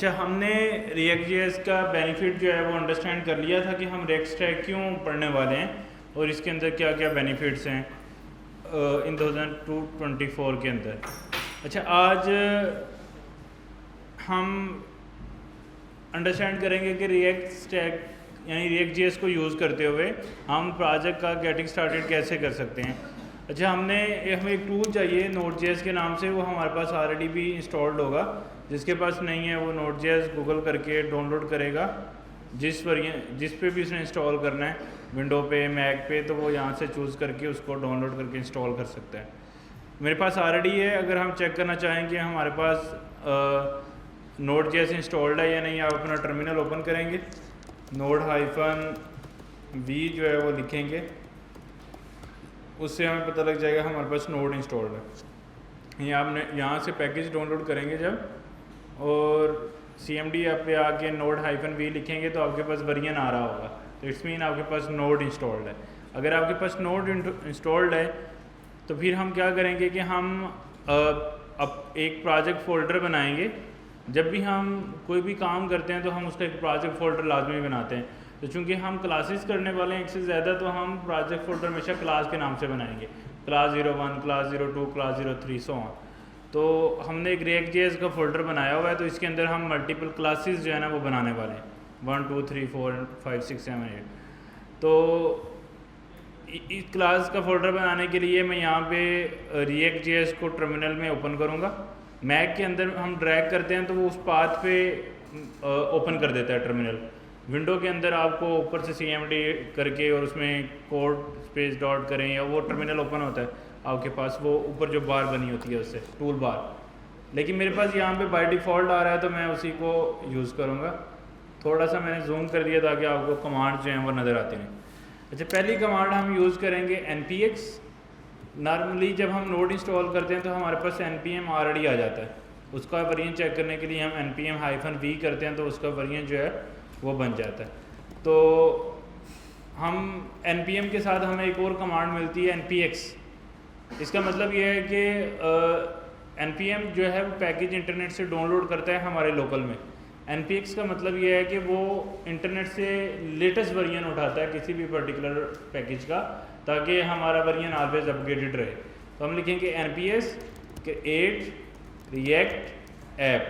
अच्छा, हमने react JS का बेनिफिट जो है वो अंडरस्टैंड कर लिया था कि हम रेक्ट स्टैक क्यों पढ़ने वाले हैं और इसके अंदर क्या क्या बेनिफिट्स हैं इन 2024 के अंदर। अच्छा, आज हम अंडरस्टैंड करेंगे कि रिएक्ट स्टैक यानी रिएक्ट जेएस को यूज़ करते हुए हम प्रोजेक्ट का गेटिंग स्टार्टेड कैसे कर सकते हैं। अच्छा, हमें एक टूल चाहिए नोड जेएस के नाम से, वो हमारे पास ऑलरेडी भी इंस्टॉल्ड होगा। जिसके पास नहीं है वो नोड जेएस गूगल करके डाउनलोड करेगा, जिस पे भी उसने इंस्टॉल करना है, विंडो पे, मैक पे, तो वो यहाँ से चूज़ करके उसको डाउनलोड करके इंस्टॉल कर सकता है। मेरे पास ऑलरेडी है। अगर हम चेक करना चाहें कि हमारे पास नोड जेएस इंस्टॉल्ड है या नहीं, आप अपना टर्मिनल ओपन करेंगे, node-v जो है वो लिखेंगे, उससे हमें पता लग जाएगा हमारे पास नोड इंस्टॉल्ड है। यहाँ से पैकेज डाउनलोड करेंगे जब, और cmd पे आके node-v लिखेंगे तो आपके पास वर्जन आ रहा होगा, तो इट्स मीन आपके पास नोड इंस्टॉल्ड है। अगर आपके पास नोड इंस्टॉल्ड है तो फिर हम क्या करेंगे कि हम अब एक प्रोजेक्ट फ़ोल्डर बनाएंगे। जब भी हम कोई भी काम करते हैं तो हम उसका एक प्रोजेक्ट फ़ोल्डर लाजमी बनाते हैं। तो चूँकि हम क्लासेस करने वाले हैं एक से ज़्यादा, तो हम प्रोजेक्ट फ़ोल्डर हमेशा क्लास के नाम से बनाएंगे, class 01, class 02, class 03 so on. तो हमने एक रिएक्ट जेएस का फ़ोल्डर बनाया हुआ है, तो इसके अंदर हम मल्टीपल क्लासेस जो है ना वो बनाने वाले हैं, 1 2 3 4 5 6 7 8। तो इस क्लास का फ़ोल्डर बनाने के लिए मैं यहाँ पे रिएक्ट जेएस को टर्मिनल में ओपन करूँगा। मैक के अंदर हम ड्रैग करते हैं तो वो उस पाथ पे ओपन कर देता है टर्मिनल। विंडो के अंदर आपको ऊपर से cmd करके और उसमें कोड स्पेस डॉट करें या वो टर्मिनल ओपन होता है आपके पास, वो ऊपर जो बार बनी होती है उससे, टूल बार। लेकिन मेरे पास यहाँ पे बाय डिफ़ॉल्ट आ रहा है तो मैं उसी को यूज़ करूँगा। थोड़ा सा मैंने जूम कर दिया ताकि आपको कमांड जो हैं वो नज़र आती रहें। अच्छा, पहली कमांड हम यूज़ करेंगे npx। नॉर्मली जब हम नोड इंस्टॉल करते हैं तो हमारे पास npm ऑलरेडी आ जाता है। उसका वर्जन चेक करने के लिए हम npm-v करते हैं तो उसका वर्जन जो है वो बन जाता है। तो हम npm के साथ हमें एक और कमांड मिलती है npx। इसका मतलब ये है कि npm जो है वो पैकेज इंटरनेट से डाउनलोड करता है हमारे लोकल में। npx का मतलब ये है कि वो इंटरनेट से लेटेस्ट वर्जन उठाता है किसी भी पर्टिकुलर पैकेज का, ताकि हमारा वर्जन ऑलवेज अपग्रेडेड रहे। तो हम लिखेंगे npx create react app।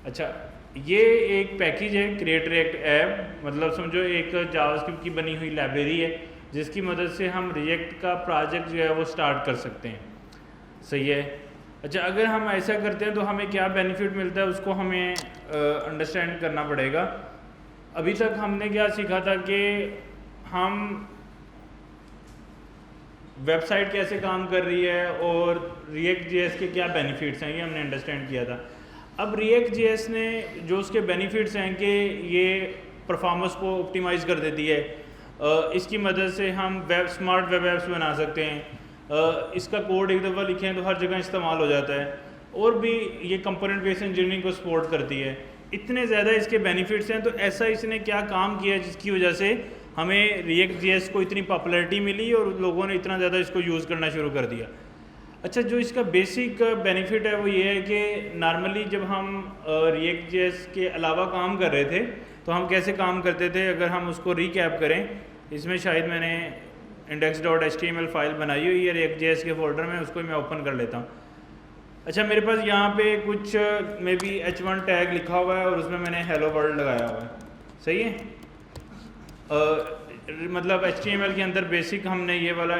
अच्छा, ये एक पैकेज है क्रिएट रिएक्ट ऐप, मतलब समझो एक जावास्क्रिप्ट की बनी हुई लाइब्रेरी है जिसकी मदद से हम रिएक्ट का प्रोजेक्ट जो है वो स्टार्ट कर सकते हैं। सही है। अच्छा, अगर हम ऐसा करते हैं तो हमें क्या बेनिफिट मिलता है उसको हमें अंडरस्टैंड करना पड़ेगा। अभी तक हमने क्या सीखा था कि हम वेबसाइट कैसे काम कर रही है और रिएक्ट जेएस के क्या बेनिफिट्स हैं, ये हमने अंडरस्टैंड किया था। अब रिएक्ट जेएस ने जो उसके बेनिफिट्स हैं कि ये परफॉर्मेंस को ऑप्टिमाइज़ कर देती है, इसकी मदद से हम स्मार्ट वेब ऐप्स बना सकते हैं, इसका कोड एक दफ़ा लिखें तो हर जगह इस्तेमाल हो जाता है, और भी ये कंपोनेंट बेस्ड इंजीनियरिंग को सपोर्ट करती है। इतने ज़्यादा इसके बेनिफिट्स हैं, तो ऐसा इसने क्या काम किया जिसकी वजह से हमें रिएक्ट जेएस को इतनी पॉपुलैरिटी मिली और लोगों ने इतना ज़्यादा इसको यूज़ करना शुरू कर दिया। अच्छा, जो इसका बेसिक बेनिफिट है वो ये है कि नॉर्मली जब हम रिएक्ट जेएस के अलावा काम कर रहे थे तो हम कैसे काम करते थे, अगर हम उसको रिकैप करें, इसमें शायद मैंने index.html फाइल बनाई हुई है रिएक्ट जेएस के फोल्डर में, उसको मैं ओपन कर लेता हूँ। अच्छा, मेरे पास यहाँ पे कुछ मे बी h1 टैग लिखा हुआ है और उसमें मैंने हेलो वर्ल्ड लगाया हुआ है। सही है। मतलब HTML के अंदर बेसिक हमने ये वाला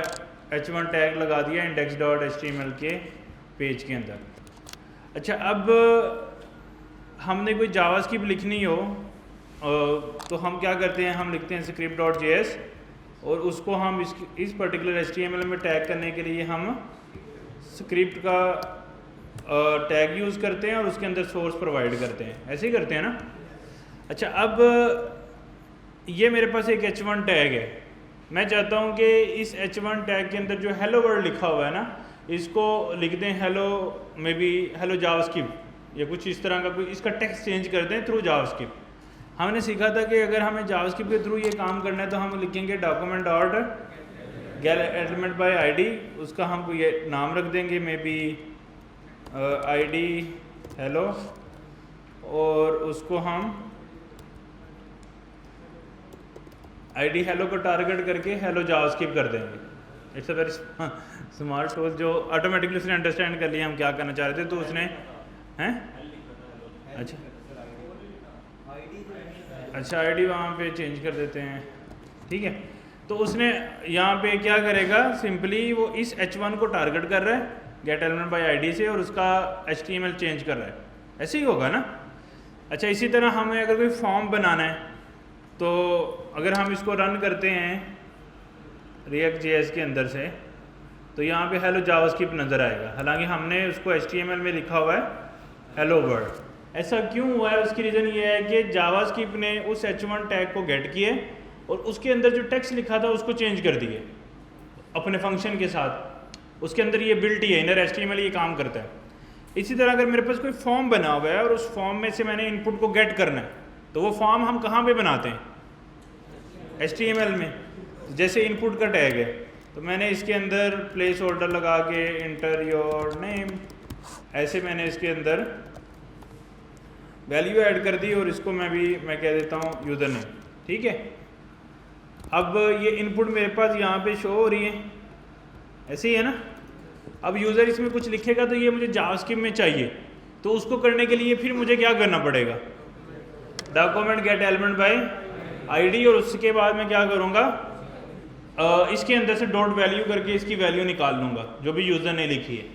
h1 टैग लगा दिया index.html के पेज के अंदर। अच्छा, अब हमने कोई जावास्क्रिप्ट लिखनी हो तो हम क्या करते हैं, हम लिखते हैं script.js और उसको हम इस पर्टिकुलर HTML में टैग करने के लिए हम स्क्रिप्ट का टैग यूज़ करते हैं और उसके अंदर सोर्स प्रोवाइड करते हैं। ऐसे ही करते हैं ना। अच्छा, अब ये मेरे पास एक h1 टैग है। मैं चाहता हूँ कि इस h1 टैग के अंदर जो हेलो वर्ल्ड लिखा हुआ है ना, इसको लिख दें hello, may be hello JavaScript या कुछ इस तरह का, कोई इसका टेक्स्ट चेंज कर दें थ्रू जावास्क्रिप्ट। हमने सीखा था कि अगर हमें जावास्क्रिप्ट के थ्रू ये काम करना है तो हम लिखेंगे document dot gate element by ID, उसका हम ये नाम रख देंगे मे बी आईडी हेलो और उसको हम आईडी हेलो को टारगेट करके हेलो जावास्क्रिप्ट कर देंगे। It's a very smart tool जो ऑटोमेटिकली उसने अंडरस्टैंड कर लिया हम क्या करना चाह रहे थे, तो उसने हैं अच्छा आईडी वहाँ पे चेंज कर देते हैं, ठीक है। तो उसने यहाँ पे क्या करेगा, सिंपली वो इस h1 को टारगेट कर रहा है गेट एलिमेंट बाय आईडी से और उसका HTML चेंज कर रहा है, ऐसे ही होगा ना। अच्छा इसी तरह हमें अगर कोई फॉर्म बनाना है तो अगर हम इसको रन करते हैं React.js के अंदर से तो यहाँ पे हेलो जावास्क्रिप्ट नज़र आएगा, हालांकि हमने उसको HTML में लिखा हुआ है हेलो वर्ल्ड। ऐसा क्यों हुआ है, उसकी रीज़न ये है कि जावास्क्रिप्ट ने उस h1 टैग को गेट किए और उसके अंदर जो टेक्स्ट लिखा था उसको चेंज कर दिए अपने फंक्शन के साथ। उसके अंदर ये बिल्ट ही है, इनर HTML ये काम करता है। इसी तरह अगर मेरे पास कोई फॉर्म बना हुआ है और उस फॉर्म में से मैंने इनपुट को गेट करना है तो वो फॉर्म हम कहाँ पे बनाते हैं, HTML में। जैसे इनपुट का टैग है तो मैंने इसके अंदर प्लेस होल्डर लगा के इंटर योर नेम, ऐसे मैंने इसके अंदर वैल्यू ऐड कर दी और इसको मैं कह देता हूँ यूज़र नेम, ठीक है। अब ये इनपुट मेरे पास यहाँ पे शो हो रही है, ऐसे ही है ना। अब यूज़र इसमें कुछ लिखेगा तो ये मुझे जावास्क्रिप्ट में चाहिए, तो उसको करने के लिए फिर मुझे क्या करना पड़ेगा, document get element by ID, और उसके बाद मैं क्या करूँगा इसके अंदर से डॉट वैल्यू करके इसकी वैल्यू निकाल लूँगा जो भी यूज़र ने लिखी है।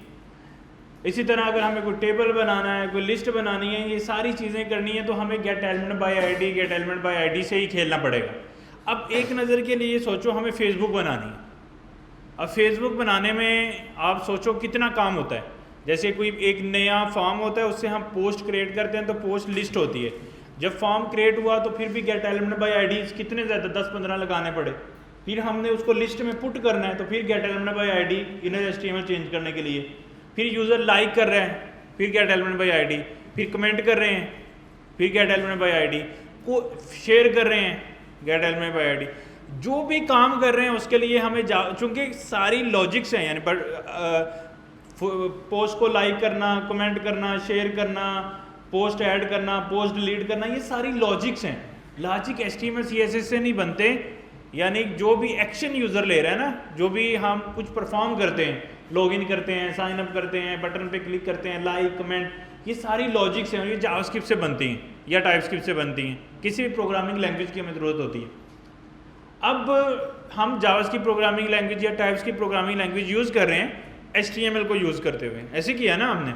इसी तरह अगर हमें कोई टेबल बनाना है, कोई लिस्ट बनानी है, ये सारी चीज़ें करनी है तो हमें gate element by ID, gate element by ID से ही खेलना पड़ेगा। अब एक नज़र के लिए सोचो हमें फेसबुक बनानी है। अब फेसबुक बनाने में आप सोचो कितना काम होता है। जैसे कोई एक नया फॉर्म होता है, उससे हम पोस्ट क्रिएट करते हैं तो पोस्ट लिस्ट होती है। जब फॉर्म क्रिएट हुआ तो फिर भी गेट एलिमेंट बाय आईडी कितने ज़्यादा 10-15 लगाने पड़े। फिर हमने उसको लिस्ट में पुट करना है तो फिर gate element by ID inner HTML change करने के लिए। फिर यूज़र लाइक कर रहे हैं, फिर गेट एलिमेंट बाय आईडी, फिर कमेंट कर रहे हैं, फिर गेट एलिमेंट बाय आईडी, को शेयर कर रहे हैं, गेट एलिमेंट बाय आईडी। जो भी काम कर रहे हैं उसके लिए हमें चूँकि सारी लॉजिक्स हैं, यानी पोस्ट को लाइक करना, कमेंट करना, शेयर करना, पोस्ट ऐड करना, पोस्ट डिलीट करना, ये सारी लॉजिक्स हैं। लॉजिक HTML CSS से नहीं बनते, यानी जो भी एक्शन यूज़र ले रहा है ना, जो भी हम कुछ परफॉर्म करते हैं, लॉगिन करते हैं, साइन अप करते हैं, बटन पे क्लिक करते हैं, लाइक कमेंट, ये सारी लॉजिक्स हैं और ये जावास्क्रिप्ट से बनती हैं या टाइपस्क्रिप्ट से बनती हैं। किसी भी प्रोग्रामिंग लैंग्वेज की हमें ज़रूरत होती है। अब हम जावास्क्रिप्ट प्रोग्रामिंग लैंग्वेज या टाइपस्क्रिप्ट प्रोग्रामिंग लैंग्वेज यूज़ कर रहे हैं HTML को यूज़ करते हुए, ऐसे किया ना हमने।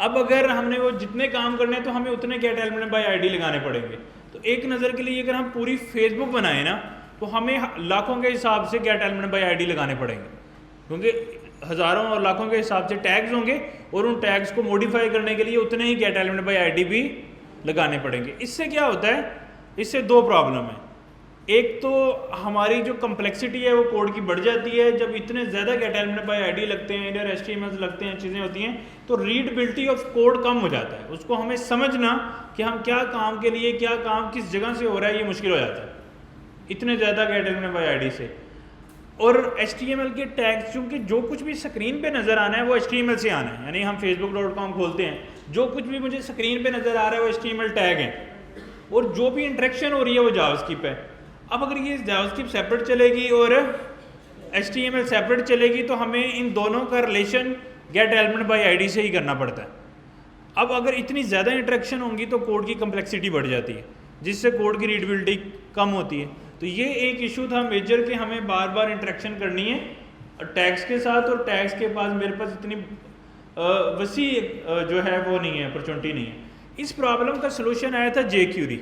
अब अगर हमने वो जितने काम करने हैं तो हमें उतने गेट एलिमेंट बाय आईडी लगाने पड़ेंगे। तो एक नज़र के लिए अगर हम पूरी फेसबुक बनाए ना तो हमें लाखों के हिसाब से गेट एलिमेंट बाय आईडी लगाने पड़ेंगे, क्योंकि हज़ारों और लाखों के हिसाब से टैग्स होंगे और उन टैग्स को मॉडिफाई करने के लिए उतने ही गेट एलिमेंट बाय आईडी भी लगाने पड़ेंगे। इससे क्या होता है, इससे दो प्रॉब्लम है। एक तो हमारी जो कम्प्लेक्सिटी है वो कोड की बढ़ जाती है। जब इतने ज़्यादा गेट एलिमेंट बाय आईडी लगते हैं, इनर HTML लगते हैं, चीज़ें होती हैं, तो रीडबिलिटी ऑफ कोड कम हो जाता है। उसको हमें समझना कि हम क्या काम के लिए, क्या काम किस जगह से हो रहा है, ये मुश्किल हो जाता है इतने ज़्यादा गेट एलिमेंट बाय आईडी से। और HTML के टैग्स, चूँकि जो कुछ भी स्क्रीन पे नज़र आना है वो HTML से आना है। यानी हम facebook.com खोलते हैं, जो कुछ भी मुझे स्क्रीन पे नज़र आ रहा है वो HTML टैग है, और जो भी इंटरेक्शन हो रही है वो जावास्क्रिप्ट है। अब अगर ये जावास्क्रिप्ट सेपरेट चलेगी और HTML सेपरेट चलेगी तो हमें इन दोनों का relation gate element by ID से ही करना पड़ता है। अब अगर इतनी ज़्यादा इंटरेक्शन होंगी तो कोड की कम्प्लेक्सिटी बढ़ जाती है, जिससे कोड की रीडबिलिटी कम होती है। तो ये एक इशू था मेजर कि हमें बार बार इंटरेक्शन करनी है टैग्स के साथ, और टैग्स के पास मेरे पास इतनी वसी जो है वो नहीं है, अपॉर्चुनिटी नहीं है। इस प्रॉब्लम का सलूशन आया था jQuery।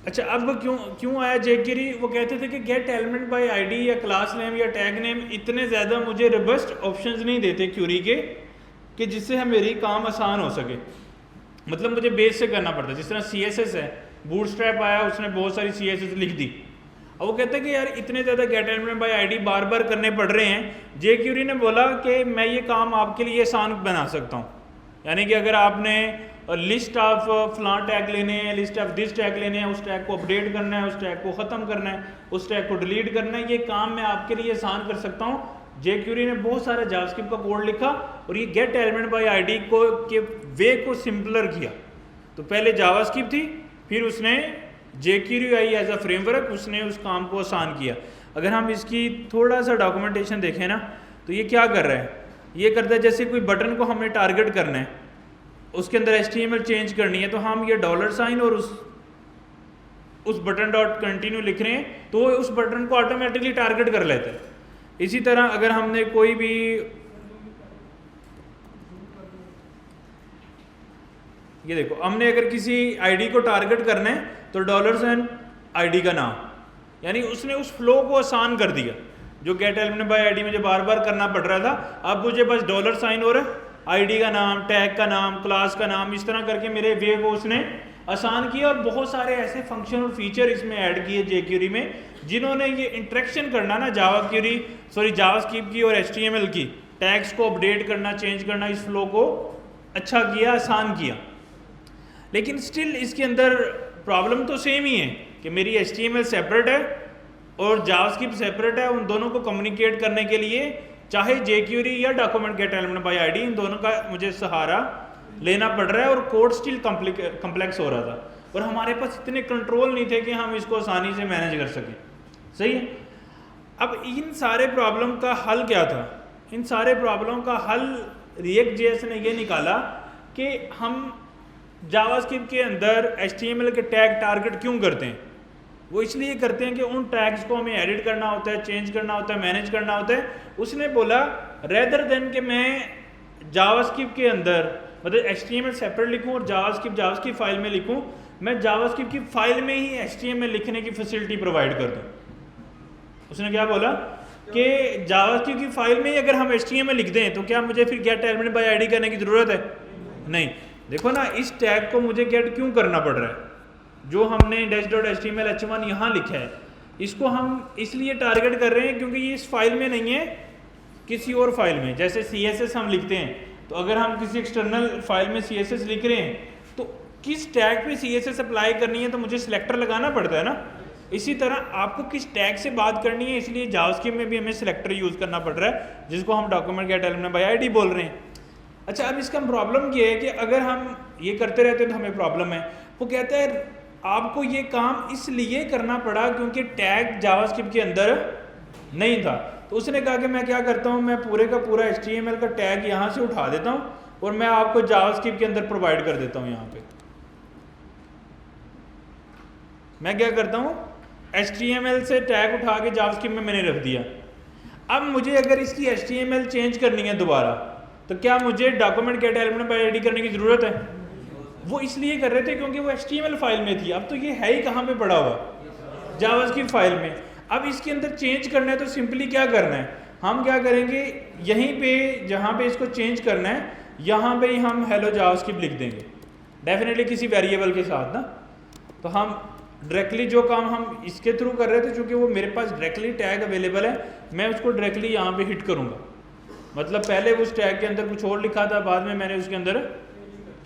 अच्छा, अब क्यों आया jQuery? वो कहते थे कि गेट एलिमेंट बाय आईडी या क्लास नेम या टैग नेम इतने ज़्यादा मुझे रोबस्ट ऑप्शंस नहीं देते क्यूरी के कि जिससे मेरी काम आसान हो सके। मतलब मुझे बेस से करना पड़ता है। जिस तरह CSS है, बूटस्ट्रैप आया, उसने बहुत सारी CSS लिख दी। अब वो कहते हैं कि यार इतने ज़्यादा गेट एलिमेंट बाय आईडी बार बार करने पड़ रहे हैं। jQuery ने बोला कि मैं ये काम आपके लिए आसान बना सकता हूँ। यानी कि अगर आपने लिस्ट ऑफ फलां टैग लेने हैं, लिस्ट ऑफ दिस टैग लेने हैं, उस टैग को अपडेट करना है, उस टैग को ख़त्म करना है, उस टैग को डिलीट करना है, ये काम मैं आपके लिए आसान कर सकता हूँ jQuery ने बहुत सारा जावास्क्रिप्ट का कोड लिखा और ये गेट एलिमेंट बाय आईडी को के वे को सिंपलर किया। तो पहले जावास्क्रिप्ट थी, फिर उसने jQuery आई एज अ फ्रेमवर्क, उसने उस काम को आसान किया। अगर हम इसकी थोड़ा सा डॉक्यूमेंटेशन देखें ना, तो ये क्या कर रहा है, ये करता है जैसे कोई बटन को हमें टारगेट करना है, उसके अंदर HTML चेंज करनी है, तो हम ये $साइन और उस बटन डॉट कंटिन्यू लिख रहे हैं तो उस बटन को ऑटोमेटिकली टारगेट कर लेते हैं। इसी तरह अगर हमने कोई भी ये देखो, हमने अगर किसी आईडी को टारगेट करना है तो $साइन आईडी का नाम, यानी उसने उस फ्लो को आसान कर दिया। जो गेट एलिमेंट बाय आईडी मुझे बार बार करना पड़ रहा था, अब मुझे बस $साइन और आईडी का नाम, टैग का नाम, क्लास का नाम, इस तरह करके मेरे वे को उसने आसान किया। और बहुत सारे ऐसे फंक्शन और फीचर इसमें ऐड किए jQuery में, जिन्होंने ये इंटरेक्शन करना ना जावास्क्रिप्ट की और HTML की, टैग्स को अपडेट करना, चेंज करना, इस फ्लो को अच्छा किया, आसान किया। लेकिन स्टिल इसके अंदर प्रॉब्लम तो सेम ही है कि मेरी HTML सेपरेट है और जावास्क्रिप्ट सेपरेट है। उन दोनों को कम्युनिकेट करने के लिए चाहे jQuery या document get element by ID, इन दोनों का मुझे सहारा लेना पड़ रहा है और कोड स्टिल कम्प्लेक्स हो रहा था और हमारे पास इतने कंट्रोल नहीं थे कि हम इसको आसानी से मैनेज कर सकें। सही है। अब इन सारे प्रॉब्लम का हल क्या था? इन सारे प्रॉब्लम का हल React.js ने ये निकाला कि हम जावास्क्रिप्ट के अंदर HTML के टैग टारगेट क्यों करते हैं। वो इसलिए करते हैं कि उन टैग्स को हमें एडिट करना होता है, चेंज करना होता है, मैनेज करना होता है। उसने बोला रेदर देन कि मैं जावास्क्रिप्ट के अंदर मतलब HTML सेपरेट लिखूं और जावास्क्रिप्ट फाइल में लिखूं, मैं जावास्क्रिप्ट की फाइल में ही HTML लिखने की फैसिलिटी प्रोवाइड कर दूं। उसने क्या बोला कि जावास्क्रिप्ट की फाइल में ही अगर हम HTML लिख दें तो क्या मुझे फिर गेट एलिमेंट बाय आईडी करने की ज़रूरत है? नहीं। देखो ना, इस टैग को मुझे गेट क्यों करना पड़ रहा है? जो हमने dash.html h1 यहाँ लिखा है, इसको हम इसलिए टारगेट कर रहे हैं क्योंकि ये इस फाइल में नहीं है, किसी और फाइल में। जैसे CSS हम लिखते हैं, तो अगर हम किसी एक्सटर्नल फाइल में CSS लिख रहे हैं तो किस टैग पे CSS अप्लाई करनी है तो मुझे सिलेक्टर लगाना पड़ता है ना। इसी तरह आपको किस टैग से बात करनी है, इसलिए जावास्क्रिप्ट में भी हमें सिलेक्टर यूज़ करना पड़ रहा है, जिसको हम document get element by ID बोल रहे हैं। अच्छा, अब इसका प्रॉब्लम ये है कि अगर हम ये करते रहते हैं तो हमें प्रॉब्लम है। वो कहता है आपको ये काम इसलिए करना पड़ा क्योंकि टैग जावास्क्रिप्ट के अंदर नहीं था। तो उसने कहा कि मैं क्या करता हूँ, मैं पूरे का पूरा HTML का टैग यहाँ से उठा देता हूँ और मैं आपको जावास्क्रिप्ट के अंदर प्रोवाइड कर देता हूँ। यहाँ पे मैं क्या करता हूँ, HTML से टैग उठा के जावास्क्रिप्ट में मैंने रख दिया। अब मुझे अगर इसकी HTML चेंज करनी है दोबारा, तो क्या मुझे document get element by ID करने की ज़रूरत है? वो इसलिए कर रहे थे क्योंकि वो HTML फाइल में थी। अब तो ये है ही कहाँ पे पड़ा हुआ, जावास्क्रिप्ट फाइल में। अब इसके अंदर चेंज करना है तो सिंपली क्या करना है, हम क्या करेंगे, यहीं पे जहाँ पे इसको चेंज करना है यहाँ पे ही हम हेलो जावास्क्रिप्ट लिख देंगे, डेफिनेटली किसी वेरिएबल के साथ ना। तो हम डायरेक्टली जो काम हम इसके थ्रू कर रहे थे, चूँकि वो मेरे पास डायरेक्टली टैग अवेलेबल है, मैं उसको डायरेक्टली यहाँ पे हिट करूँगा। मतलब पहले उस टैग के अंदर कुछ और लिखा था, बाद में मैंने उसके अंदर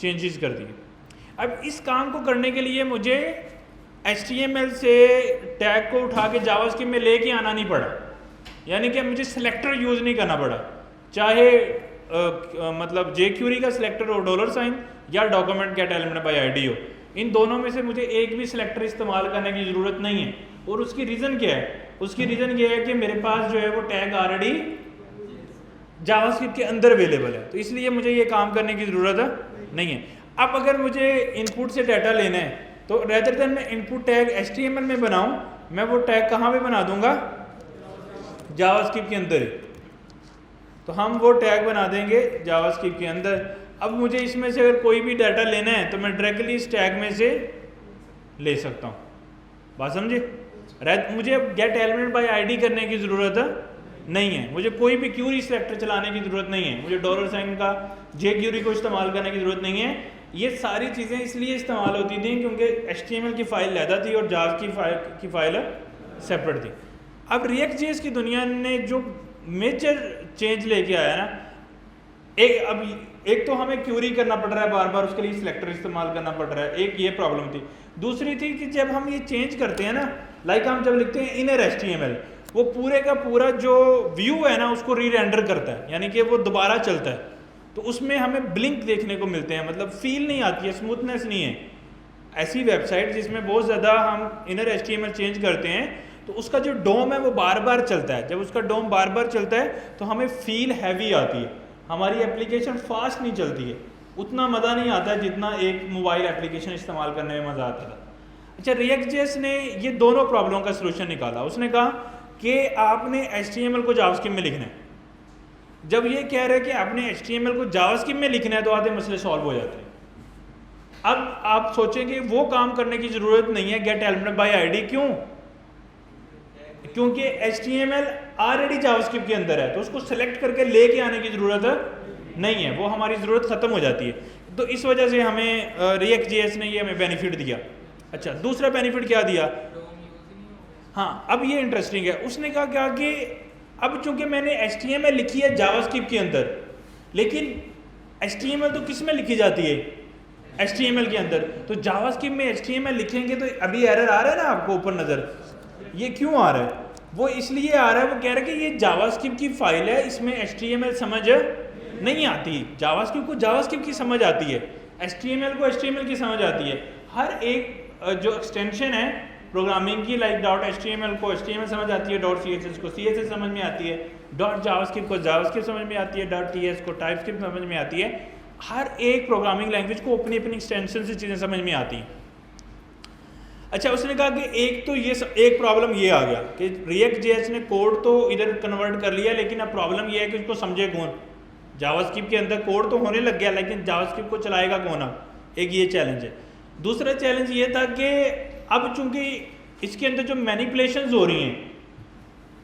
चेंजेस कर दिए। अब इस काम को करने के लिए मुझे HTML से टैग को उठा के जावास्क्रिप्ट में लेके आना नहीं पड़ा, यानी कि मुझे सिलेक्टर यूज़ नहीं करना पड़ा, चाहे मतलब jQuery का सिलेक्टर हो $साइन या document get element by ID हो। इन दोनों में से मुझे एक भी सिलेक्टर इस्तेमाल करने की ज़रूरत नहीं है। और उसकी रीज़न क्या है? उसकी रीज़न ये है कि मेरे पास जो है वो टैग ऑलरेडी जावास्क्रिप्ट के अंदर अवेलेबल है, तो इसलिए मुझे ये काम करने की ज़रूरत नहीं है। अब अगर मुझे इनपुट से डाटा लेना है तो रेदर देन मैं इनपुट टैग HTML में बनाऊं, मैं वो टैग कहाँ पे बना दूंगा, जावास्क्रिप्ट के अंदर। तो हम वो टैग बना देंगे जावास्क्रिप्ट के अंदर। अब मुझे इसमें से अगर कोई भी डाटा लेना है तो मैं डायरेक्टली इस टैग में से ले सकता हूँ। बात समझे? मुझे गेट एलिमेंट बाय आईडी करने की ज़रूरत नहीं है, मुझे कोई भी क्यूरी सिलेक्टर चलाने की ज़रूरत नहीं है, मुझे $साइन का jQuery को इस्तेमाल करने की ज़रूरत नहीं है। ये सारी चीज़ें इसलिए इस्तेमाल होती थी क्योंकि HTML की फ़ाइल लहदा थी और जावा की फ़ाइल सेपरेट थी। अब React.js की दुनिया ने जो मेजर चेंज लेके आया ना, एक तो हमें क्यूरी करना पड़ रहा है बार बार, उसके लिए सिलेक्टर इस्तेमाल करना पड़ रहा है, एक ये प्रॉब्लम थी। दूसरी थी कि जब हम ये चेंज करते हैं ना, लाइक हम जब लिखते हैं इनर HTML, वो पूरे का पूरा जो व्यू है ना उसको री रेंडर करता है, यानी कि वो दोबारा चलता है, तो उसमें हमें ब्लिंक देखने को मिलते हैं, मतलब फील नहीं आती है, स्मूथनेस नहीं है। ऐसी वेबसाइट जिसमें बहुत ज़्यादा हम इनर HTML चेंज करते हैं तो उसका जो डोम है वो बार बार चलता है, जब उसका डोम बार बार चलता है तो हमें फील हैवी आती है, हमारी एप्लीकेशन फास्ट नहीं चलती है, उतना मज़ा नहीं आता जितना एक मोबाइल एप्लीकेशन इस्तेमाल करने में मज़ा आता था। अच्छा, React.js ने ये दोनों प्रॉब्लम का सलूशन निकाला। उसने कहा कि आपने HTML को जावास्क्रिप्ट में लिखना है। जब ये कह रहे हैं कि आपने HTML को जावास्क्रिप्ट में लिखना है तो आधे मसले सॉल्व हो जाते हैं। अब आप सोचेंगे वो काम करने की ज़रूरत नहीं है गेट एलिमेंट बाय आईडी, क्यों? क्योंकि HTML ऑलरेडी जावास्क्रिप्ट के अंदर है, तो उसको सेलेक्ट करके लेके आने की ज़रूरत नहीं है, वो हमारी ज़रूरत ख़त्म हो जाती है। तो इस वजह से हमें React.js ने ये हमें बेनिफिट दिया। अच्छा, दूसरा बेनिफिट क्या दिया? हाँ, अब ये इंटरेस्टिंग है। उसने कहा क्या कि अब चूंकि मैंने HTML लिखी है जावास्क्रिप्ट के अंदर, लेकिन HTML तो किस में लिखी जाती है? HTML के अंदर। तो जावास्क्रिप्ट में HTML लिखेंगे तो अभी एरर आ रहा है ना आपको ऊपर नज़र, ये क्यों आ रहा है? वो इसलिए आ रहा है, वो कह रहा है कि ये जावास्क्रिप्ट की फाइल है, इसमें HTML समझ नहीं आती। जावास्क्रिप्ट को जावास्क्रिप्ट की समझ आती है, HTML को HTML की समझ आती है। हर एक जो एक्सटेंशन है प्रोग्रामिंग की, लाइक .html को HTML समझ आती है, .css को CSS समझ में आती है, .javascript को जावास्क्रिप्ट समझ में आती है, .ts को टाइपस्क्रिप्ट समझ में आती है। हर एक प्रोग्रामिंग लैंग्वेज को अपनी अपनी एक्सटेंशन से चीज़ें समझ में आती हैं। अच्छा, उसने कहा कि एक तो ये एक प्रॉब्लम ये आ गया कि React.js ने कोड तो इधर कन्वर्ट कर लिया, लेकिन अब प्रॉब्लम ये है कि उसको समझे कौन? जावास्क्रिप्ट के अंदर कोड तो होने लग गया, लेकिन जावास्क्रिप्ट को चलाएगा कौन? अब एक ये चैलेंज है। दूसरा चैलेंज ये था कि अब चूंकि इसके अंदर जो मैनिपुलेशंस हो रही हैं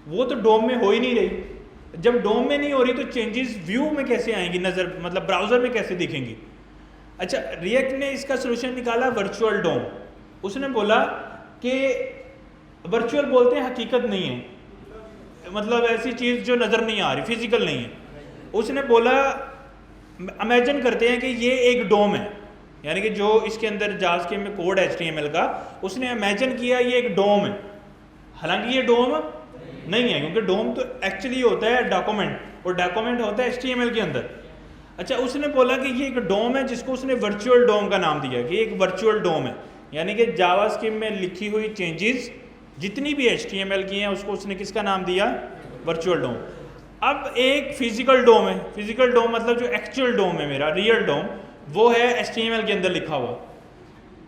वो तो डोम में हो ही नहीं रही। जब डोम में नहीं हो रही तो चेंजेस व्यू में कैसे आएंगी, नज़र मतलब ब्राउज़र में कैसे दिखेंगी? अच्छा, रिएक्ट ने इसका सोल्यूशन निकाला वर्चुअल डोम। उसने बोला कि वर्चुअल बोलते हैं हकीकत नहीं है, मतलब ऐसी चीज़ जो नज़र नहीं आ रही, फिजिकल नहीं है। उसने बोला इमेजिन करते हैं कि ये एक डोम है, यानी कि जो इसके अंदर जावास्क्रिप्ट में कोड है HTML का, उसने इमेजिन किया ये एक डोम है, हालांकि ये डोम नहीं है, क्योंकि डोम तो एक्चुअली होता है डॉक्यूमेंट, और डॉक्यूमेंट होता है HTML के अंदर। अच्छा, उसने बोला कि ये एक डोम है जिसको उसने वर्चुअल डोम का नाम दिया कि एक वर्चुअल डोम है, यानी कि जावास्क्रिप्ट में लिखी हुई चेंजेस जितनी भी HTML की हैं उसको उसने किसका नाम दिया? वर्चुअल डोम। अब एक फिजिकल डोम है, फिजिकल डोम मतलब जो एक्चुअल डोम है मेरा रियल डोम, वो है HTML के अंदर लिखा हुआ।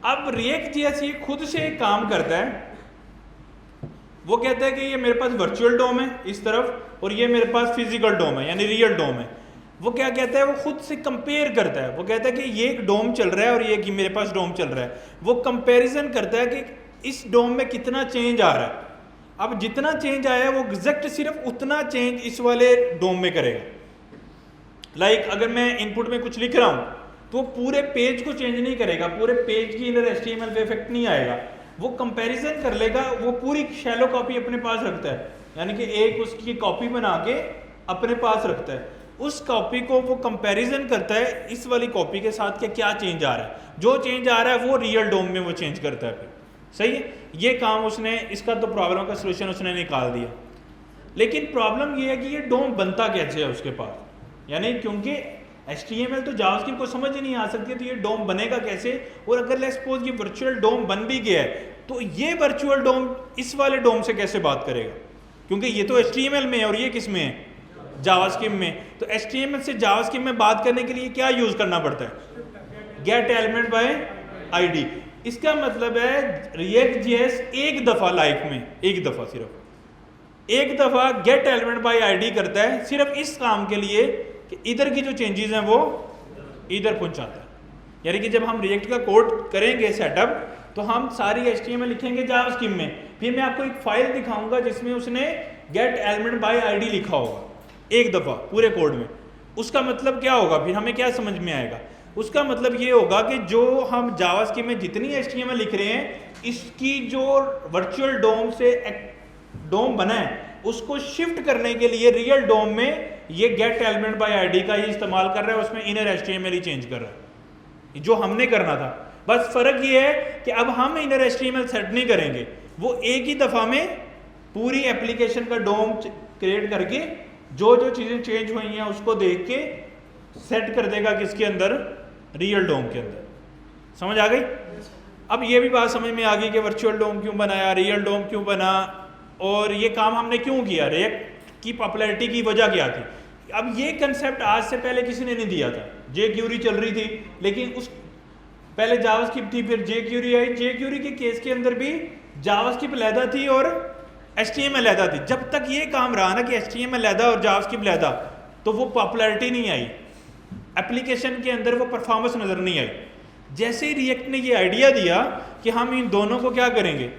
अब React.js ये खुद से एक काम करता है, वो कहता है कि ये मेरे पास वर्चुअल डोम है इस तरफ और ये मेरे पास फिजिकल डोम है यानी रियल डोम है। वो क्या कहता है? वो खुद से कंपेयर करता है। वो कहता है कि ये एक डोम चल रहा है और ये कि मेरे पास डोम चल रहा है। वो कंपैरिजन करता है कि इस डोम में कितना चेंज आ रहा है। अब जितना चेंज आया है वो एग्जैक्ट सिर्फ उतना चेंज इस वाले डोम में करेगा। लाइक अगर मैं इनपुट में कुछ लिख रहा हूँ तो वो पूरे पेज को चेंज नहीं करेगा, पूरे पेज की इधर HTML पे इफेक्ट नहीं आएगा। वो कंपैरिजन कर लेगा, वो पूरी शैलो कॉपी अपने पास रखता है, यानी कि एक उसकी कॉपी बना के अपने पास रखता है। उस कॉपी को वो कंपैरिजन करता है इस वाली कॉपी के साथ कि क्या चेंज आ रहा है। जो चेंज आ रहा है वो रियल डोम में वो चेंज करता है। फिर सही है, ये काम उसने, इसका तो प्रॉब्लम का सलूशन उसने निकाल दिया। लेकिन प्रॉब्लम ये है कि ये डोम बनता कैसे है उसके पास, यानी क्योंकि HTML तो जावास्क्रिप्ट को समझ ही नहीं आ सकती, तो ये डोम बनेगा कैसे? और अगर लेट्स सपोज ये वर्चुअल डोम बन भी गया है तो ये वर्चुअल डोम इस वाले डोम से कैसे बात करेगा? क्योंकि ये तो HTML में है और ये किस में है? जावास्क्रिप्ट में। तो HTML से जावास्क्रिप्ट में बात करने के लिए क्या यूज करना पड़ता है? Gate element by ID. इसका मतलब है React.js एक दफा लाइफ में, एक दफा, सिर्फ एक दफा गेट एलिमेंट बाय आईडी करता है, सिर्फ इस काम के लिए कि इधर की जो चेंजेस हैं वो इधर पहुंचाता है। यानी कि जब हम React का कोड करेंगे सेटअप तो हम सारी HTML लिखेंगे जावास्क्रिप्ट में, फिर मैं आपको एक फाइल दिखाऊंगा जिसमें उसने गेट एलिमेंट बाय आईडी लिखा होगा एक दफा पूरे कोड में। उसका मतलब क्या होगा? फिर हमें क्या समझ में आएगा? उसका मतलब ये होगा कि जो हम जावास्क्रिप्ट में जितनी HTML लिख रहे हैं, इसकी जो वर्चुअल डोम से डोम बना है उसको शिफ्ट करने के लिए रियल डोम में ये गेट एलिमेंट बाय आईडी का ही इस्तेमाल कर रहा है, उसमें इनर HTML ही चेंज कर रहा है, जो हमने करना था। बस फर्क ये है कि अब हम इनर HTML सेट नहीं करेंगे, वो एक ही दफ़ा में पूरी एप्लीकेशन का डोम क्रिएट करके जो जो चीज़ें चेंज हुई हैं उसको देख के सेट कर देगा किसके अंदर, रियल डोम के अंदर। समझ आ गई? अब ये भी बात समझ में आ गई कि वर्चुअल डोम क्यों बनाया, रियल डोम क्यों बना, और ये काम हमने क्यों किया, रिएक्ट की पॉपुलैरिटी की वजह क्या थी। अब ये कंसेप्ट आज से पहले किसी ने नहीं दिया था। jQuery चल रही थी, लेकिन उस पहले जावास्क्रिप्ट थी, फिर jQuery आई। jQuery के केस के अंदर भी जावास्क्रिप्ट लैदा थी और HTML लैदा थी। जब तक ये काम रहा ना कि HTML लैदा और जावास्क्रिप्ट लैदा, तो वो पॉपुलैरिटी नहीं आई, एप्लीकेशन के अंदर वो परफॉर्मेंस नज़र नहीं आई। जैसे ही रिएक्ट ने ये आइडिया दिया कि हम इन दोनों को क्या करेंगे,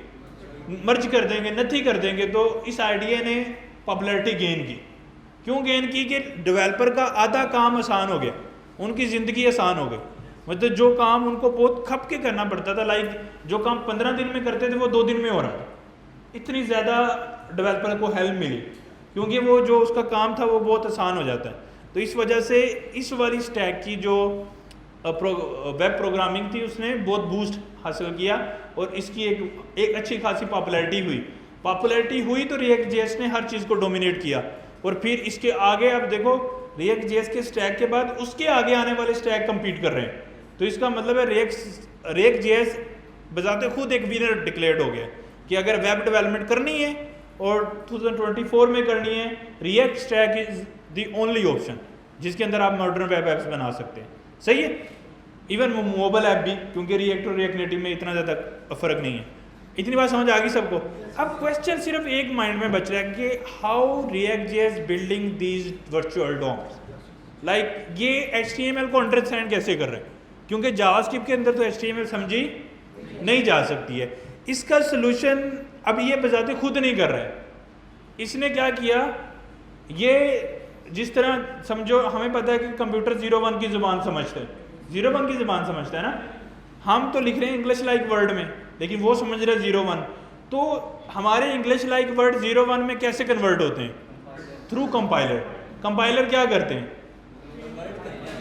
मर्ज कर देंगे, नथी कर देंगे, तो इस आइडिया ने पॉपुलैरिटी गेन की। क्यों गेन की? कि डेवलपर का आधा काम आसान हो गया, उनकी ज़िंदगी आसान हो गई। मतलब जो काम उनको बहुत खप के करना पड़ता था, लाइक जो काम 15 दिन में करते थे वो 2 दिन में हो रहा था। इतनी ज़्यादा डेवलपर को हेल्प मिली, क्योंकि वो जो उसका काम था वो बहुत आसान हो जाता है। तो इस वजह से इस वाली स्टैक की जो वेब प्रोग्रामिंग थी उसने बहुत बूस्ट हासिल किया, और इसकी एक अच्छी खासी पॉपुलैरिटी हुई तो रिएक्ट जेएस ने हर चीज़ को डोमिनेट किया। और फिर इसके आगे अब देखो, रिएक्ट जेएस के स्टैक के बाद उसके आगे आने वाले स्टैक कम्पीट कर रहे हैं। तो इसका मतलब है रिएक्ट जेएस बजाते खुद एक विनर डिक्लेयर्ड हो गया कि अगर वेब डेवलपमेंट करनी है और 2024 में करनी है, react stack is the only option जिसके अंदर आप मॉडर्न वेब एप्स बना सकते हैं। सही है? इवन मोबाइल ऐप भी, क्योंकि रिएक्ट और रिएक्ट नेटिव में इतना ज़्यादा फ़र्क नहीं है। इतनी बात समझ आ गई सबको? अब क्वेश्चन सिर्फ एक माइंड में बच रहा है कि how React JS building these virtual DOMs, like ये HTML को अंडरस्टैंड कैसे कर रहे हैं, क्योंकि जावास्क्रिप्ट के अंदर तो HTML समझी नहीं जा सकती है। इसका सोल्यूशन अब ये बजाते खुद नहीं कर रहा है। इसने क्या किया, ये जिस तरह समझो, हमें पता है कि कंप्यूटर 01 की ज़ुबान समझता है, 01 की ज़ुबान समझता है ना। हम तो लिख रहे हैं इंग्लिश लाइक वर्ड में, लेकिन वो समझ रहे हैं 01। तो हमारे इंग्लिश लाइक वर्ड 01 में कैसे कन्वर्ट होते हैं? Through compiler. कंपाइलर क्या करते हैं?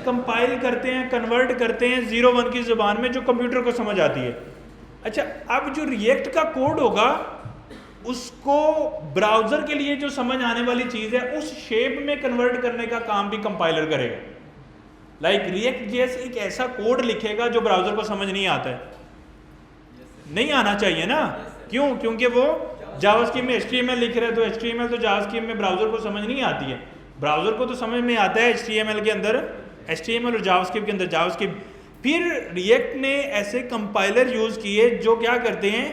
कंपाइल करते हैं, कन्वर्ट करते हैं 01 की ज़ुबान में जो कंप्यूटर को समझ आती है। अच्छा, अब जो रिएक्ट का कोड होगा उसको ब्राउज़र के लिए जो समझ आने वाली चीज़ है उस शेप में कन्वर्ट करने का काम भी कंपाइलर करेगा। लाइक रिएक्ट जेएस एक ऐसा कोड लिखेगा जो ब्राउज़र को समझ नहीं आता है, नहीं आना चाहिए ना। क्यों? क्योंकि वो जावास्क्रिप्ट में HTML लिख रहा है, तो HTML तो जावास्क्रिप्ट में ब्राउज़र को समझ नहीं आती है। ब्राउज़र को तो समझ में आता है HTML के अंदर HTML और जावास्क्रिप्ट के अंदर जावास्क्रिप्ट। फिर रिएक्ट ने ऐसे कंपाइलर यूज़ किए जो क्या करते हैं,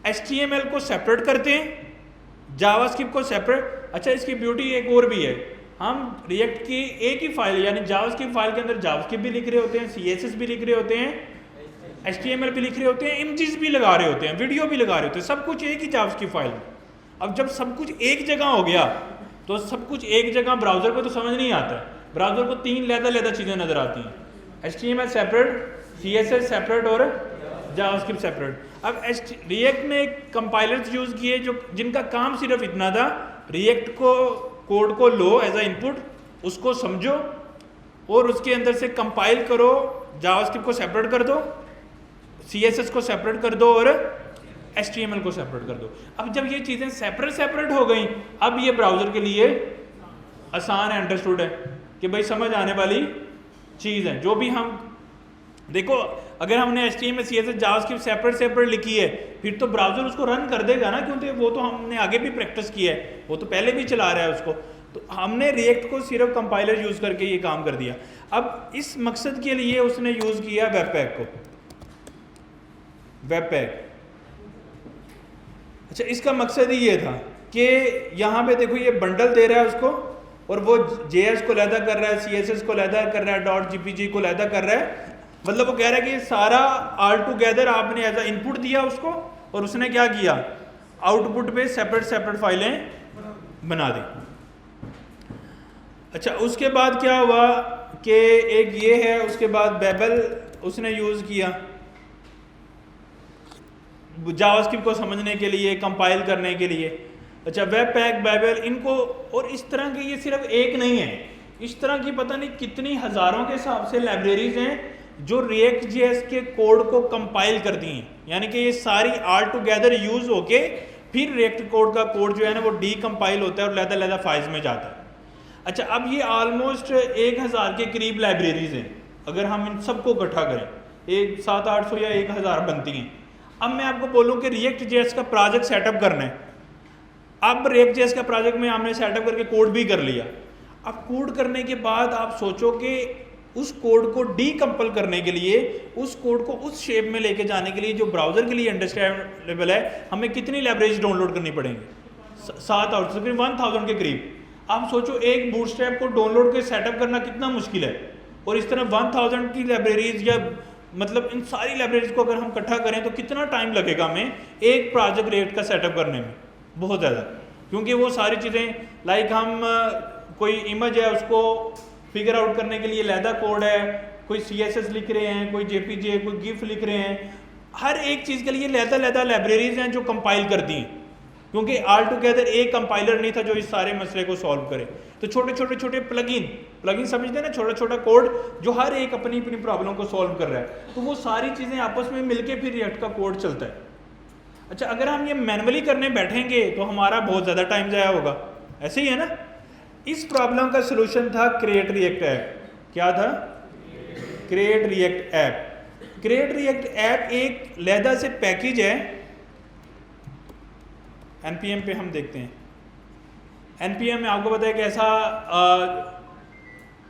HTML को सेपरेट करते हैं, जावास्क्रिप्ट को सेपरेट। अच्छा, इसकी ब्यूटी एक और भी है, हम रिएक्ट की एक ही फाइल यानी जावास्क्रिप्ट फाइल के अंदर जावास्क्रिप्ट भी लिख रहे होते हैं, CSS भी लिख रहे होते हैं, HTML भी लिख रहे होते हैं, इमेजेस भी लगा रहे होते हैं, वीडियो भी लगा रहे होते हैं, सब कुछ एक ही जावास्क्रिप्ट फाइल में। अब जब सब कुछ एक जगह हो गया तो सब कुछ एक जगह ब्राउज़र को तो समझ नहीं आता है। ब्राउज़र को 3 लैदा चीज़ें नज़र आती हैं, HTML सेपरेट, CSS सेपरेट और जावास्क्रिप्ट सेपरेट। अब रिएक्ट ने कंपाइलर्स यूज़ किए जो जिनका काम सिर्फ इतना था, रिएक्ट को कोड को लो एज अ इनपुट, उसको समझो और उसके अंदर से कंपाइल करो, जावास्क्रिप्ट को सेपरेट कर दो, CSS को सेपरेट कर दो और HTML को सेपरेट कर दो। अब जब ये चीज़ें सेपरेट हो गई, अब ये ब्राउज़र के लिए आसान है, अंडरस्टूड है कि भाई समझ आने वाली चीज़ है। जो भी हम देखो, अगर हमने HTML CSS जावास्क्रिप्ट सेपरेट लिखी है, फिर तो ब्राउज़र उसको रन कर देगा ना, क्योंकि वो तो हमने आगे भी प्रैक्टिस किया है, वो तो पहले भी चला रहा है उसको। तो हमने रिएक्ट को सिर्फ कंपाइलर यूज़ करके ये काम कर दिया। अब इस मकसद के लिए उसने यूज़ किया वेबपैक को। वेबपैक, अच्छा, इसका मकसद ही ये था कि यहाँ पे देखो ये बंडल दे रहा है उसको, और वो JS को लैदा कर रहा है, CSS को लैदा कर रहा है, .jpg को लैदा कर रहा है। मतलब वो कह रहा है कि सारा ऑल टुगेदर आपने एज अ इनपुट दिया उसको, और उसने क्या किया, आउटपुट पे सेपरेट फाइलें बना दी। अच्छा, उसके बाद क्या हुआ कि एक ये है, उसके बाद बेबल उसने यूज़ किया जावास्क्रिप्ट को समझने के लिए, कंपाइल करने के लिए। अच्छा, वेबपैक, बेबल, इनको, और इस तरह के ये सिर्फ एक नहीं है, इस तरह की पता नहीं कितनी हज़ारों के हिसाब से लाइब्रेरीज हैं जो रिएक्ट जेएस के कोड को कंपाइल कर दिए, यानी कि ये सारी ऑल टुगेदर यूज होके फिर रिएक्ट कोड का कोड जो है ना वो डीकंपाइल होता है और लैदा फाइल्स में जाता है। अच्छा, अब ये ऑलमोस्ट 1000 के करीब लाइब्रेरीज हैं, अगर हम इन सबको इकट्ठा करें 700-800 या 1000 बनती हैं। अब मैं आपको बोलूँ कि रिएक्ट जेएस का प्रोजेक्ट सेटअप करना है। अब रिएक्ट जेएस का प्रोजेक्ट में हमने सेटअप करके कोड भी कर लिया। अब कोड करने के बाद आप सोचो कि उस कोड को डीकंपाइल करने के लिए, उस कोड को उस शेप में लेके जाने के लिए जो ब्राउज़र के लिए अंडरस्टैंडेबल है, हमें कितनी लाइब्रेरीज डाउनलोड करनी पड़ेंगी? 7 तकरीबन 1000 के करीब। आप सोचो एक बूटस्ट्रैप को डाउनलोड के सेटअप करना कितना मुश्किल है, और इस तरह 1000 की लाइब्रेरीज या मतलब इन सारी लाइब्रेरीज को अगर हम इकट्ठा करें तो कितना टाइम लगेगा हमें एक प्रोजेक्ट रिएक्ट का सेटअप करने में? बहुत ज़्यादा, क्योंकि वो सारी चीज़ें लाइक हम कोई इमेज है उसको फिगर आउट करने के लिए लैदा कोड है, कोई CSS लिख रहे हैं, कोई JPG है, कोई गिफ लिख रहे हैं, हर एक चीज़ के लिए लैदा लाइब्रेरीज हैं जो कंपाइल करती हैं, क्योंकि ऑल टुगेदर एक कंपाइलर नहीं था जो इस सारे मसले को सॉल्व करे। तो छोटे प्लगइन समझते हैं ना, छोटा कोड जो हर एक अपनी अपनी प्रॉब्लम को सॉल्व कर रहा है, तो वो सारी चीज़ें आपस में मिलके फिर रिएक्ट का कोड चलता है। अच्छा, अगर हम ये मैनुअली करने बैठेंगे तो हमारा बहुत ज़्यादा टाइम ज़ाया होगा, ऐसे ही है ना। इस प्रॉब्लम का सलूशन था क्रिएट रिएक्ट ऐप। क्या था? Create react app. Create react app एक लैदा से पैकेज है, npm पे हम देखते हैं। npm में आपको पता है कि ऐसा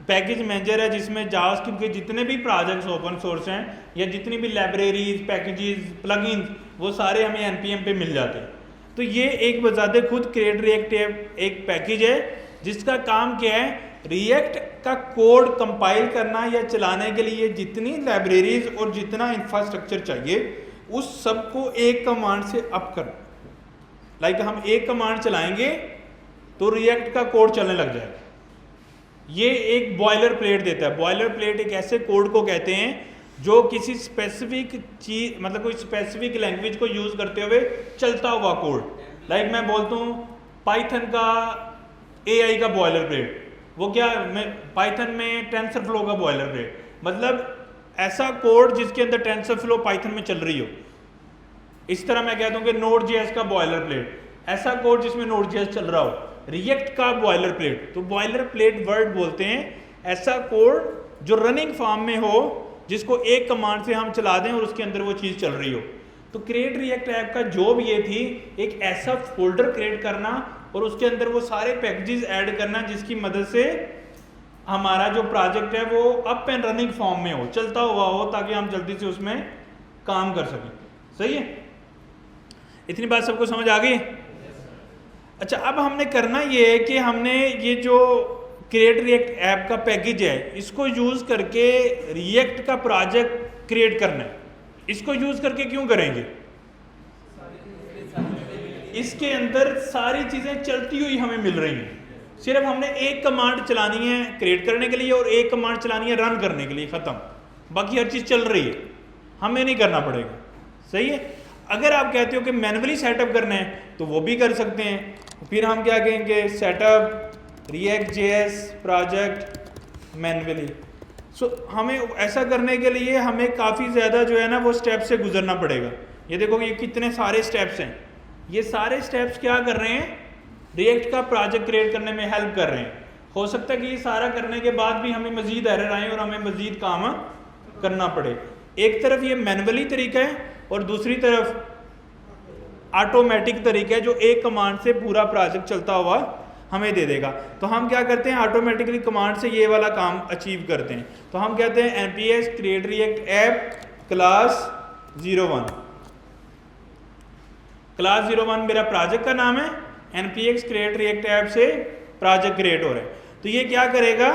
पैकेज मैनेजर है जिसमें जावास्क्रिप्ट के जितने भी प्रोजेक्ट्स ओपन सोर्स हैं या जितनी भी लाइब्रेरीज, पैकेजेस, प्लगइन्स, वो सारे हमें npm पे मिल जाते हैं। तो ये एक बजाते खुद क्रिएट रिएक्ट एक पैकेज है जिसका काम क्या है? रिएक्ट का कोड कंपाइल करना या चलाने के लिए जितनी लाइब्रेरीज और जितना इंफ्रास्ट्रक्चर चाहिए उस सबको एक कमांड से अप करना। लाइक हम एक कमांड चलाएंगे तो रिएक्ट का कोड चलने लग जाएगा। ये एक बॉयलर प्लेट देता है। बॉयलर प्लेट एक ऐसे कोड को कहते हैं जो किसी स्पेसिफिक चीज, मतलब कोई स्पेसिफिक लैंग्वेज को यूज करते हुए चलता हुआ कोड। लाइक मैं बोलता हूँ पाइथन का AI का बॉयलर प्लेट, वो क्या, मैं पाइथन में टेंसरफ्लो का बॉयलर प्लेट, मतलब ऐसा कोड जिसके अंदर टेंसरफ्लो पाइथन में चल रही हो। इस तरह मैं कहता हूँ कि Node.js का बॉयलर प्लेट, ऐसा कोड जिसमें Node.js चल रहा हो। रिएक्ट का बॉयलर प्लेट, तो बॉयलर प्लेट वर्ड बोलते हैं ऐसा कोड जो रनिंग फॉर्म में हो, जिसको एक कमांड से हम चला दें और उसके अंदर वो चीज़ चल रही हो। तो क्रिएट रिएक्ट ऐप का जॉब ये थी, एक ऐसा फोल्डर क्रिएट करना और उसके अंदर वो सारे पैकेजेस ऐड करना जिसकी मदद से हमारा जो प्रोजेक्ट है वो अप एंड रनिंग फॉर्म में हो, चलता हुआ हो, ताकि हम जल्दी से उसमें काम कर सकें। सही है? इतनी बात सबको समझ आ गई? अच्छा, अब हमने करना ये है कि हमने ये जो क्रिएट रिएक्ट ऐप का पैकेज है इसको यूज़ करके रिएक्ट का प्रोजेक्ट क्रिएट करना है। इसको यूज़ करके क्यों करेंगे? इसके अंदर सारी चीज़ें चलती हुई हमें मिल रही हैं, सिर्फ हमने एक कमांड चलानी है क्रिएट करने के लिए और एक कमांड चलानी है रन करने के लिए, ख़त्म। बाकी हर चीज़ चल रही है, हमें नहीं करना पड़ेगा। सही है? अगर आप कहते हो कि मैनुअली सेटअप करना है तो वो भी कर सकते हैं। फिर हम क्या कहेंगे? Setup React JS project manually. So हमें ऐसा करने के लिए हमें काफ़ी ज़्यादा जो है ना वो स्टेप से गुजरना पड़ेगा। ये देखो ये कितने सारे स्टेप्स हैं। ये सारे स्टेप्स क्या कर रहे हैं? रिएक्ट का प्रोजेक्ट क्रिएट करने में हेल्प कर रहे हैं। हो सकता है कि ये सारा करने के बाद भी हमें मज़ीद एरर आए और हमें मज़ीद काम करना पड़े। एक तरफ ये मैनुअली तरीका है और दूसरी तरफ ऑटोमेटिक तरीका है जो एक कमांड से पूरा प्रोजेक्ट चलता हुआ हमें दे देगा। तो हम क्या करते हैं? ऑटोमेटिकली कमांड से ये वाला काम अचीव करते हैं। तो हम कहते हैं nps create react app class 01। Class 01 मेरा प्रोजेक्ट का नाम है, npx create react app से प्रोजेक्ट क्रिएट हो रहा है। तो ये क्या करेगा?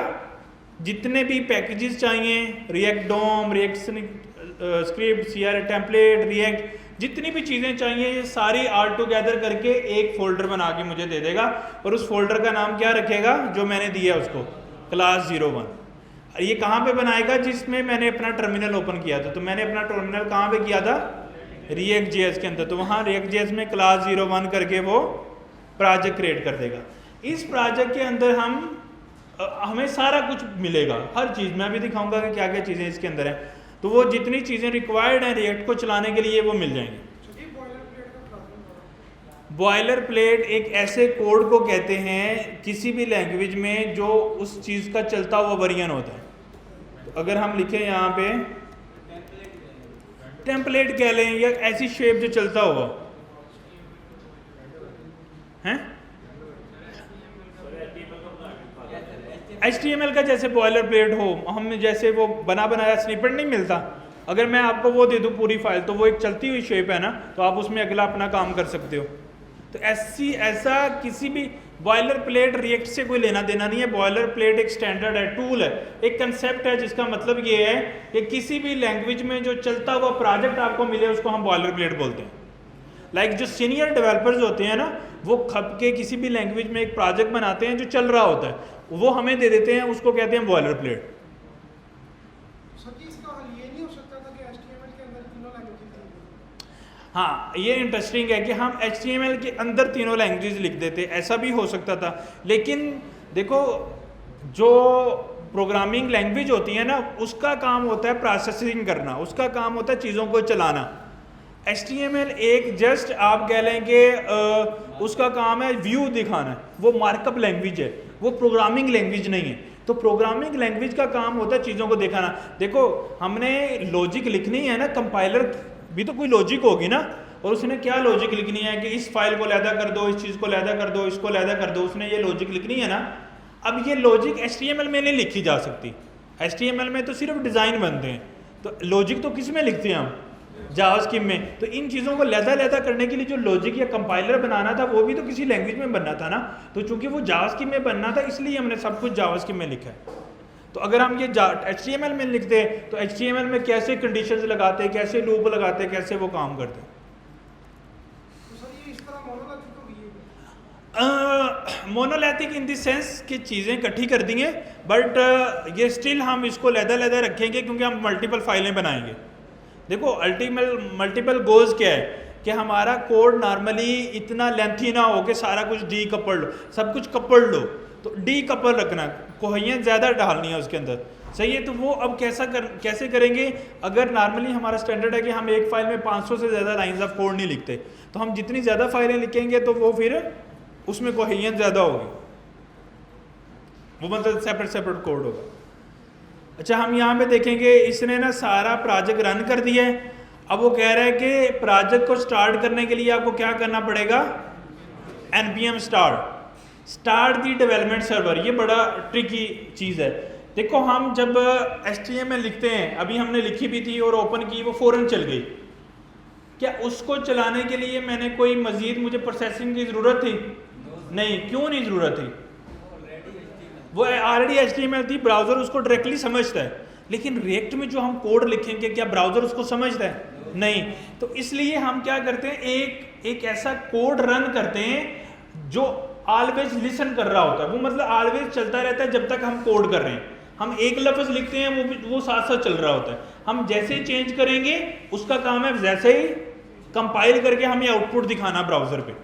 जितने भी पैकेजेस चाहिए, React DOM, React script, CRA template, React, जितनी भी चीज़ें चाहिए ये सारी ऑल टुगेदर करके एक फोल्डर बना के मुझे दे देगा और उस फोल्डर का नाम क्या रखेगा? जो मैंने दिया उसको क्लास 01। ये कहाँ पे बनाएगा? जिसमें मैंने अपना टर्मिनल ओपन किया था। तो मैंने अपना टर्मिनल कहाँ पे किया था? रिएक्ट जेएस के अंदर। तो वहाँ रिएक्ट जेएस में क्लास 01 करके वो प्रोजेक्ट क्रिएट कर देगा। इस प्रोजेक्ट के अंदर हमें सारा कुछ मिलेगा, हर चीज़। मैं भी दिखाऊंगा कि क्या क्या चीज़ें इसके अंदर हैं। तो वो जितनी चीज़ें रिक्वायर्ड हैं रिएक्ट को चलाने के लिए वो मिल जाएंगी। बॉयलर प्लेट एक ऐसे कोड को कहते हैं किसी भी लैंग्वेज में जो उस चीज़ का चलता हुआ वर्जन होता है। तो अगर हम लिखें यहाँ पे टेम्पलेट कह लें या ऐसी शेप जो चलता हुआ है, HTML का जैसे बॉयलर प्लेट हो, हम जैसे वो बना बनाया स्निपेट नहीं मिलता, अगर मैं आपको वो दे दूं पूरी फाइल तो वो एक चलती हुई शेप है ना, तो आप उसमें अगला अपना काम कर सकते हो। तो ऐसा किसी भी बॉयलर प्लेट रिएक्ट से कोई लेना देना नहीं है। बॉयलर प्लेट एक स्टैंडर्ड है, टूल है, एक कंसेप्ट है जिसका मतलब ये है कि किसी भी लैंग्वेज में जो चलता हुआ प्रोजेक्ट आपको मिले उसको हम बॉयलर प्लेट बोलते हैं। लाइक जो सीनियर डेवलपर्स होते हैं ना, वो खप के किसी भी लैंग्वेज में एक प्रोजेक्ट बनाते हैं जो चल रहा होता है, वो हमें दे देते हैं, उसको कहते हैं बॉयलर प्लेट। हाँ, ये इंटरेस्टिंग है कि हम HTML के अंदर तीनों लैंग्वेज लिख देते, ऐसा भी हो सकता था। लेकिन देखो, जो प्रोग्रामिंग लैंग्वेज होती है ना, उसका काम होता है प्रोसेसिंग करना, उसका काम होता है चीज़ों को चलाना। HTML एक जस्ट आप कह लेंगे उसका काम है व्यू दिखाना, वो मार्कअप लैंग्वेज है, वो प्रोग्रामिंग लैंग्वेज नहीं है। तो प्रोग्रामिंग लैंग्वेज का काम होता है चीज़ों को दिखाना। देखो, हमने लॉजिक लिखनी है ना, कंपाइलर भी तो कोई लॉजिक होगी ना, और उसने क्या लॉजिक लिखनी है कि इस फाइल को लैदा कर दो, इस चीज़ को लैदा कर दो, इसको लैदा कर दो, उसने ये लॉजिक लिखनी है ना। अब ये लॉजिक HTML में नहीं लिखी जा सकती, HTML में तो सिर्फ डिज़ाइन बनते हैं, तो लॉजिक तो किस में लिखते हैं हम, जावास्क्रिप्ट में। तो इन चीज़ों को लैदा करने के लिए जो लॉजिक या कंपाइलर बनाना था वो भी तो किसी लैंग्वेज में बनना था ना। तो चूंकि वो जावास्क्रिप्ट में बनना था इसलिए हमने सब कुछ जावास्क्रिप्ट में लिखा है। तो अगर हम ये HTML में लिखते तो HTML में कैसे कंडीशंस लगाते, कैसे लूप लगाते, कैसे वो काम करते। मोनोलैथिक इन द सेंस कि चीज़ें इकट्ठी कर दी हैं, बट ये स्टिल हम इसको लैदा रखेंगे क्योंकि हम मल्टीपल फाइलें बनाएंगे। देखो, मल्टीपल गोल्स क्या है कि हमारा कोड नॉर्मली इतना लेंथी ना हो कि सारा कुछ डी कपल्ड हो, सब कुछ कपल्ड हो, तो डी कपल रखना, कोहियाँ ज़्यादा डालनी है उसके अंदर, सही है। तो वो अब कैसे करेंगे? अगर नॉर्मली हमारा स्टैंडर्ड है कि हम एक फाइल में 500 से ज़्यादा लाइंस ऑफ कोड नहीं लिखते, तो हम जितनी ज़्यादा फाइलें लिखेंगे तो वो फिर उसमें कोहियाँ ज़्यादा होगी, वो मतलब सेपरेट कोड होगा। अच्छा, हम यहाँ पे देखेंगे इसने ना सारा प्रोजेक्ट रन कर दिया है। अब वो कह रहा है कि प्रोजेक्ट को स्टार्ट करने के लिए आपको क्या करना पड़ेगा, npm start the development server. ये बड़ा ट्रिकी चीज़ है। देखो, हम जब HTML लिखते हैं, अभी हमने लिखी भी थी और ओपन की, वो फ़ौरन चल गई, क्या उसको चलाने के लिए मैंने कोई मज़ीद मुझे प्रोसेसिंग की ज़रूरत थी? नहीं। क्यों नहीं ज़रूरत थी? वो ऑलरेडी HTML थी, ब्राउज़र उसको डायरेक्टली समझता है। लेकिन रिएक्ट में जो हम कोड लिखेंगे, क्या ब्राउज़र उसको समझता है? नहीं। तो इसलिए हम क्या करते हैं, एक ऐसा कोड रन करते हैं जो ऑलवेज लिसन कर रहा होता है। वो मतलब ऑलवेज चलता रहता है जब तक हम कोड कर रहे हैं। हम एक लफ्ज़ लिखते हैं, वो साथ साथ चल रहा होता है। हम जैसे ही चेंज करेंगे, उसका काम है जैसे ही कंपाइल करके हमें आउटपुट दिखाना ब्राउज़र पे।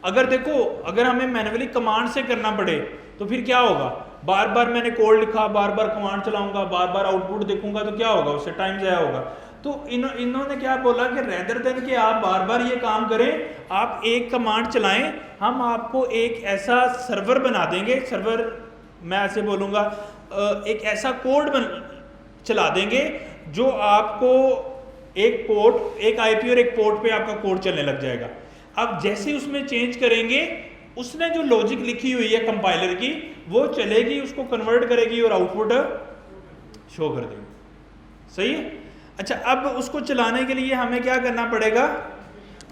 अगर देखो, अगर हमें मैन्युअली कमांड से करना पड़े तो फिर क्या होगा, बार बार मैंने कोड लिखा, बार बार कमांड चलाऊंगा, बार बार आउटपुट देखूंगा, तो क्या होगा, उससे टाइम ज़ाया होगा। तो इन्होंने क्या बोला कि रेदर देन कि आप बार बार ये काम करें, आप एक कमांड चलाएं, हम आपको एक ऐसा सर्वर बना देंगे, सर्वर मैं ऐसे बोलूँगा, एक ऐसा कोड चला देंगे जो आपको एक पोर्ट, एक IP और एक पोर्ट पे आपका कोड चलने लग जाएगा। अब जैसे ही उसमें चेंज करेंगे, उसने जो लॉजिक लिखी हुई है कंपाइलर की, वो चलेगी, उसको कन्वर्ट करेगी और आउटपुट शो कर देगी। सही है। अच्छा, अब उसको चलाने के लिए हमें क्या करना पड़ेगा,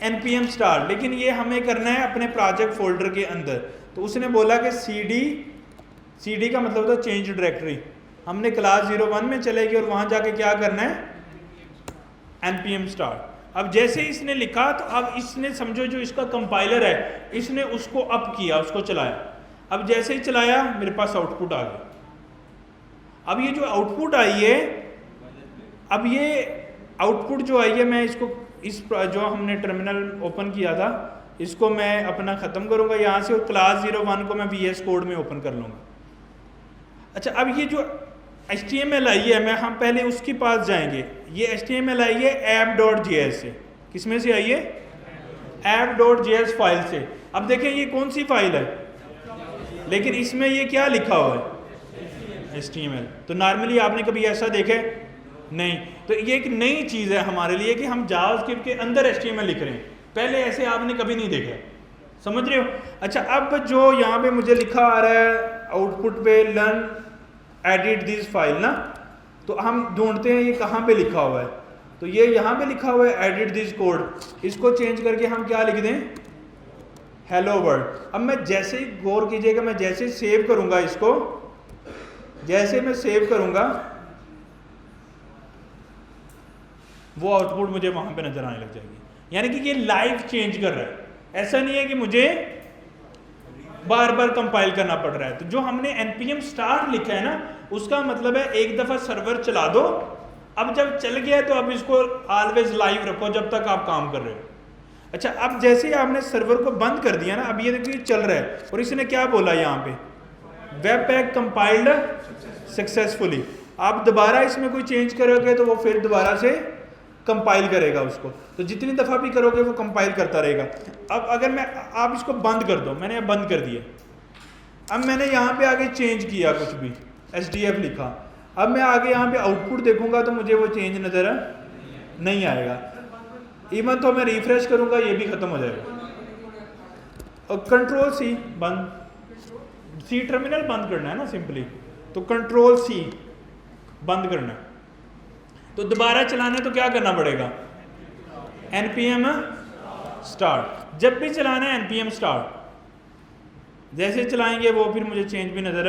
npm स्टार्ट। लेकिन ये हमें करना है अपने प्रोजेक्ट फोल्डर के अंदर। तो उसने बोला कि cd का मतलब होता है चेंज डायरेक्टरी। हमने क्लास 01 में चलेगी और वहाँ जाके क्या करना है, npm स्टार्ट। अब जैसे इसने लिखा, तो अब इसने समझो जो इसका कंपाइलर है, इसने उसको अप किया, उसको चलाया। अब जैसे ही चलाया, मेरे पास आउटपुट आ गया। अब ये जो आउटपुट आई है, अब ये आउटपुट जो आई है, मैं इसको जो हमने टर्मिनल ओपन किया था, इसको मैं अपना ख़त्म करूँगा यहाँ से, और क्लास 01 को मैं VS कोड में ओपन कर लूँगा। अच्छा, अब ये जो HTML आई है, मैं हम पहले उसके पास जाएंगे। ये HTML आई है app.js से। किस में से आई है? app.js फाइल से। अब देखें ये कौन सी फाइल है, लेकिन इसमें ये क्या लिखा हुआ है? HTML। तो नॉर्मली आपने कभी ऐसा देखा है? नहीं। तो ये एक नई चीज़ है हमारे लिए कि हम जावास्क्रिप्ट के अंदर HTML लिख रहे हैं, पहले ऐसे आपने कभी नहीं देखा। समझ रहे हो? अच्छा, अब जो यहाँ पे मुझे लिखा आ रहा है आउटपुट पे लर्न एडिट दिस फाइल ना, तो हम ढूंढते हैं ये कहाँ पे लिखा हुआ है। तो ये यहाँ पे लिखा हुआ है एडिट दिस कोड। इसको चेंज करके हम क्या लिख दें? Hello world. अब मैं जैसे ही गौर कीजिएगा, मैं जैसे सेव करूँगा इसको, जैसे मैं सेव करूँगा वो आउटपुट मुझे वहाँ पे नज़र आने लग जाएगी। यानी कि ये लाइव चेंज कर रहा है। ऐसा नहीं है कि मुझे बार बार कंपाइल करना पड़ रहा है। तो जो हमने npm start लिखा है ना, उसका मतलब है एक दफ़ा सर्वर चला दो, अब जब चल गया तो अब इसको ऑलवेज लाइव रखो जब तक आप काम कर रहे हो। अच्छा, अब जैसे ही आपने सर्वर को बंद कर दिया ना, अब ये देखिए चल रहा है और इसने क्या बोला यहाँ पे? Web pack compiled successfully. आप दोबारा इसमें कोई चेंज करोगे तो वो फिर दोबारा से कंपाइल करेगा उसको। तो जितनी दफ़ा भी करोगे वो कंपाइल करता रहेगा। अब अगर मैं आप इसको बंद कर दो, मैंने बंद कर दिया, अब मैंने यहाँ पे आगे चेंज किया कुछ भी, SDF लिखा, अब मैं आगे यहाँ पे आउटपुट देखूंगा तो मुझे वो चेंज नज़र नहीं आएगा। इवन तो मैं रिफ्रेश करूँगा ये भी ख़त्म हो जाएगा। और कंट्रोल C बंद, C टर्मिनल बंद करना है ना सिंपली, तो कंट्रोल C बंद करना है। तो दोबारा चलाना है तो क्या करना पड़ेगा? npm start। जब भी चलाना है npm start, जैसे चलाएंगे वो फिर मुझे चेंज भी नज़र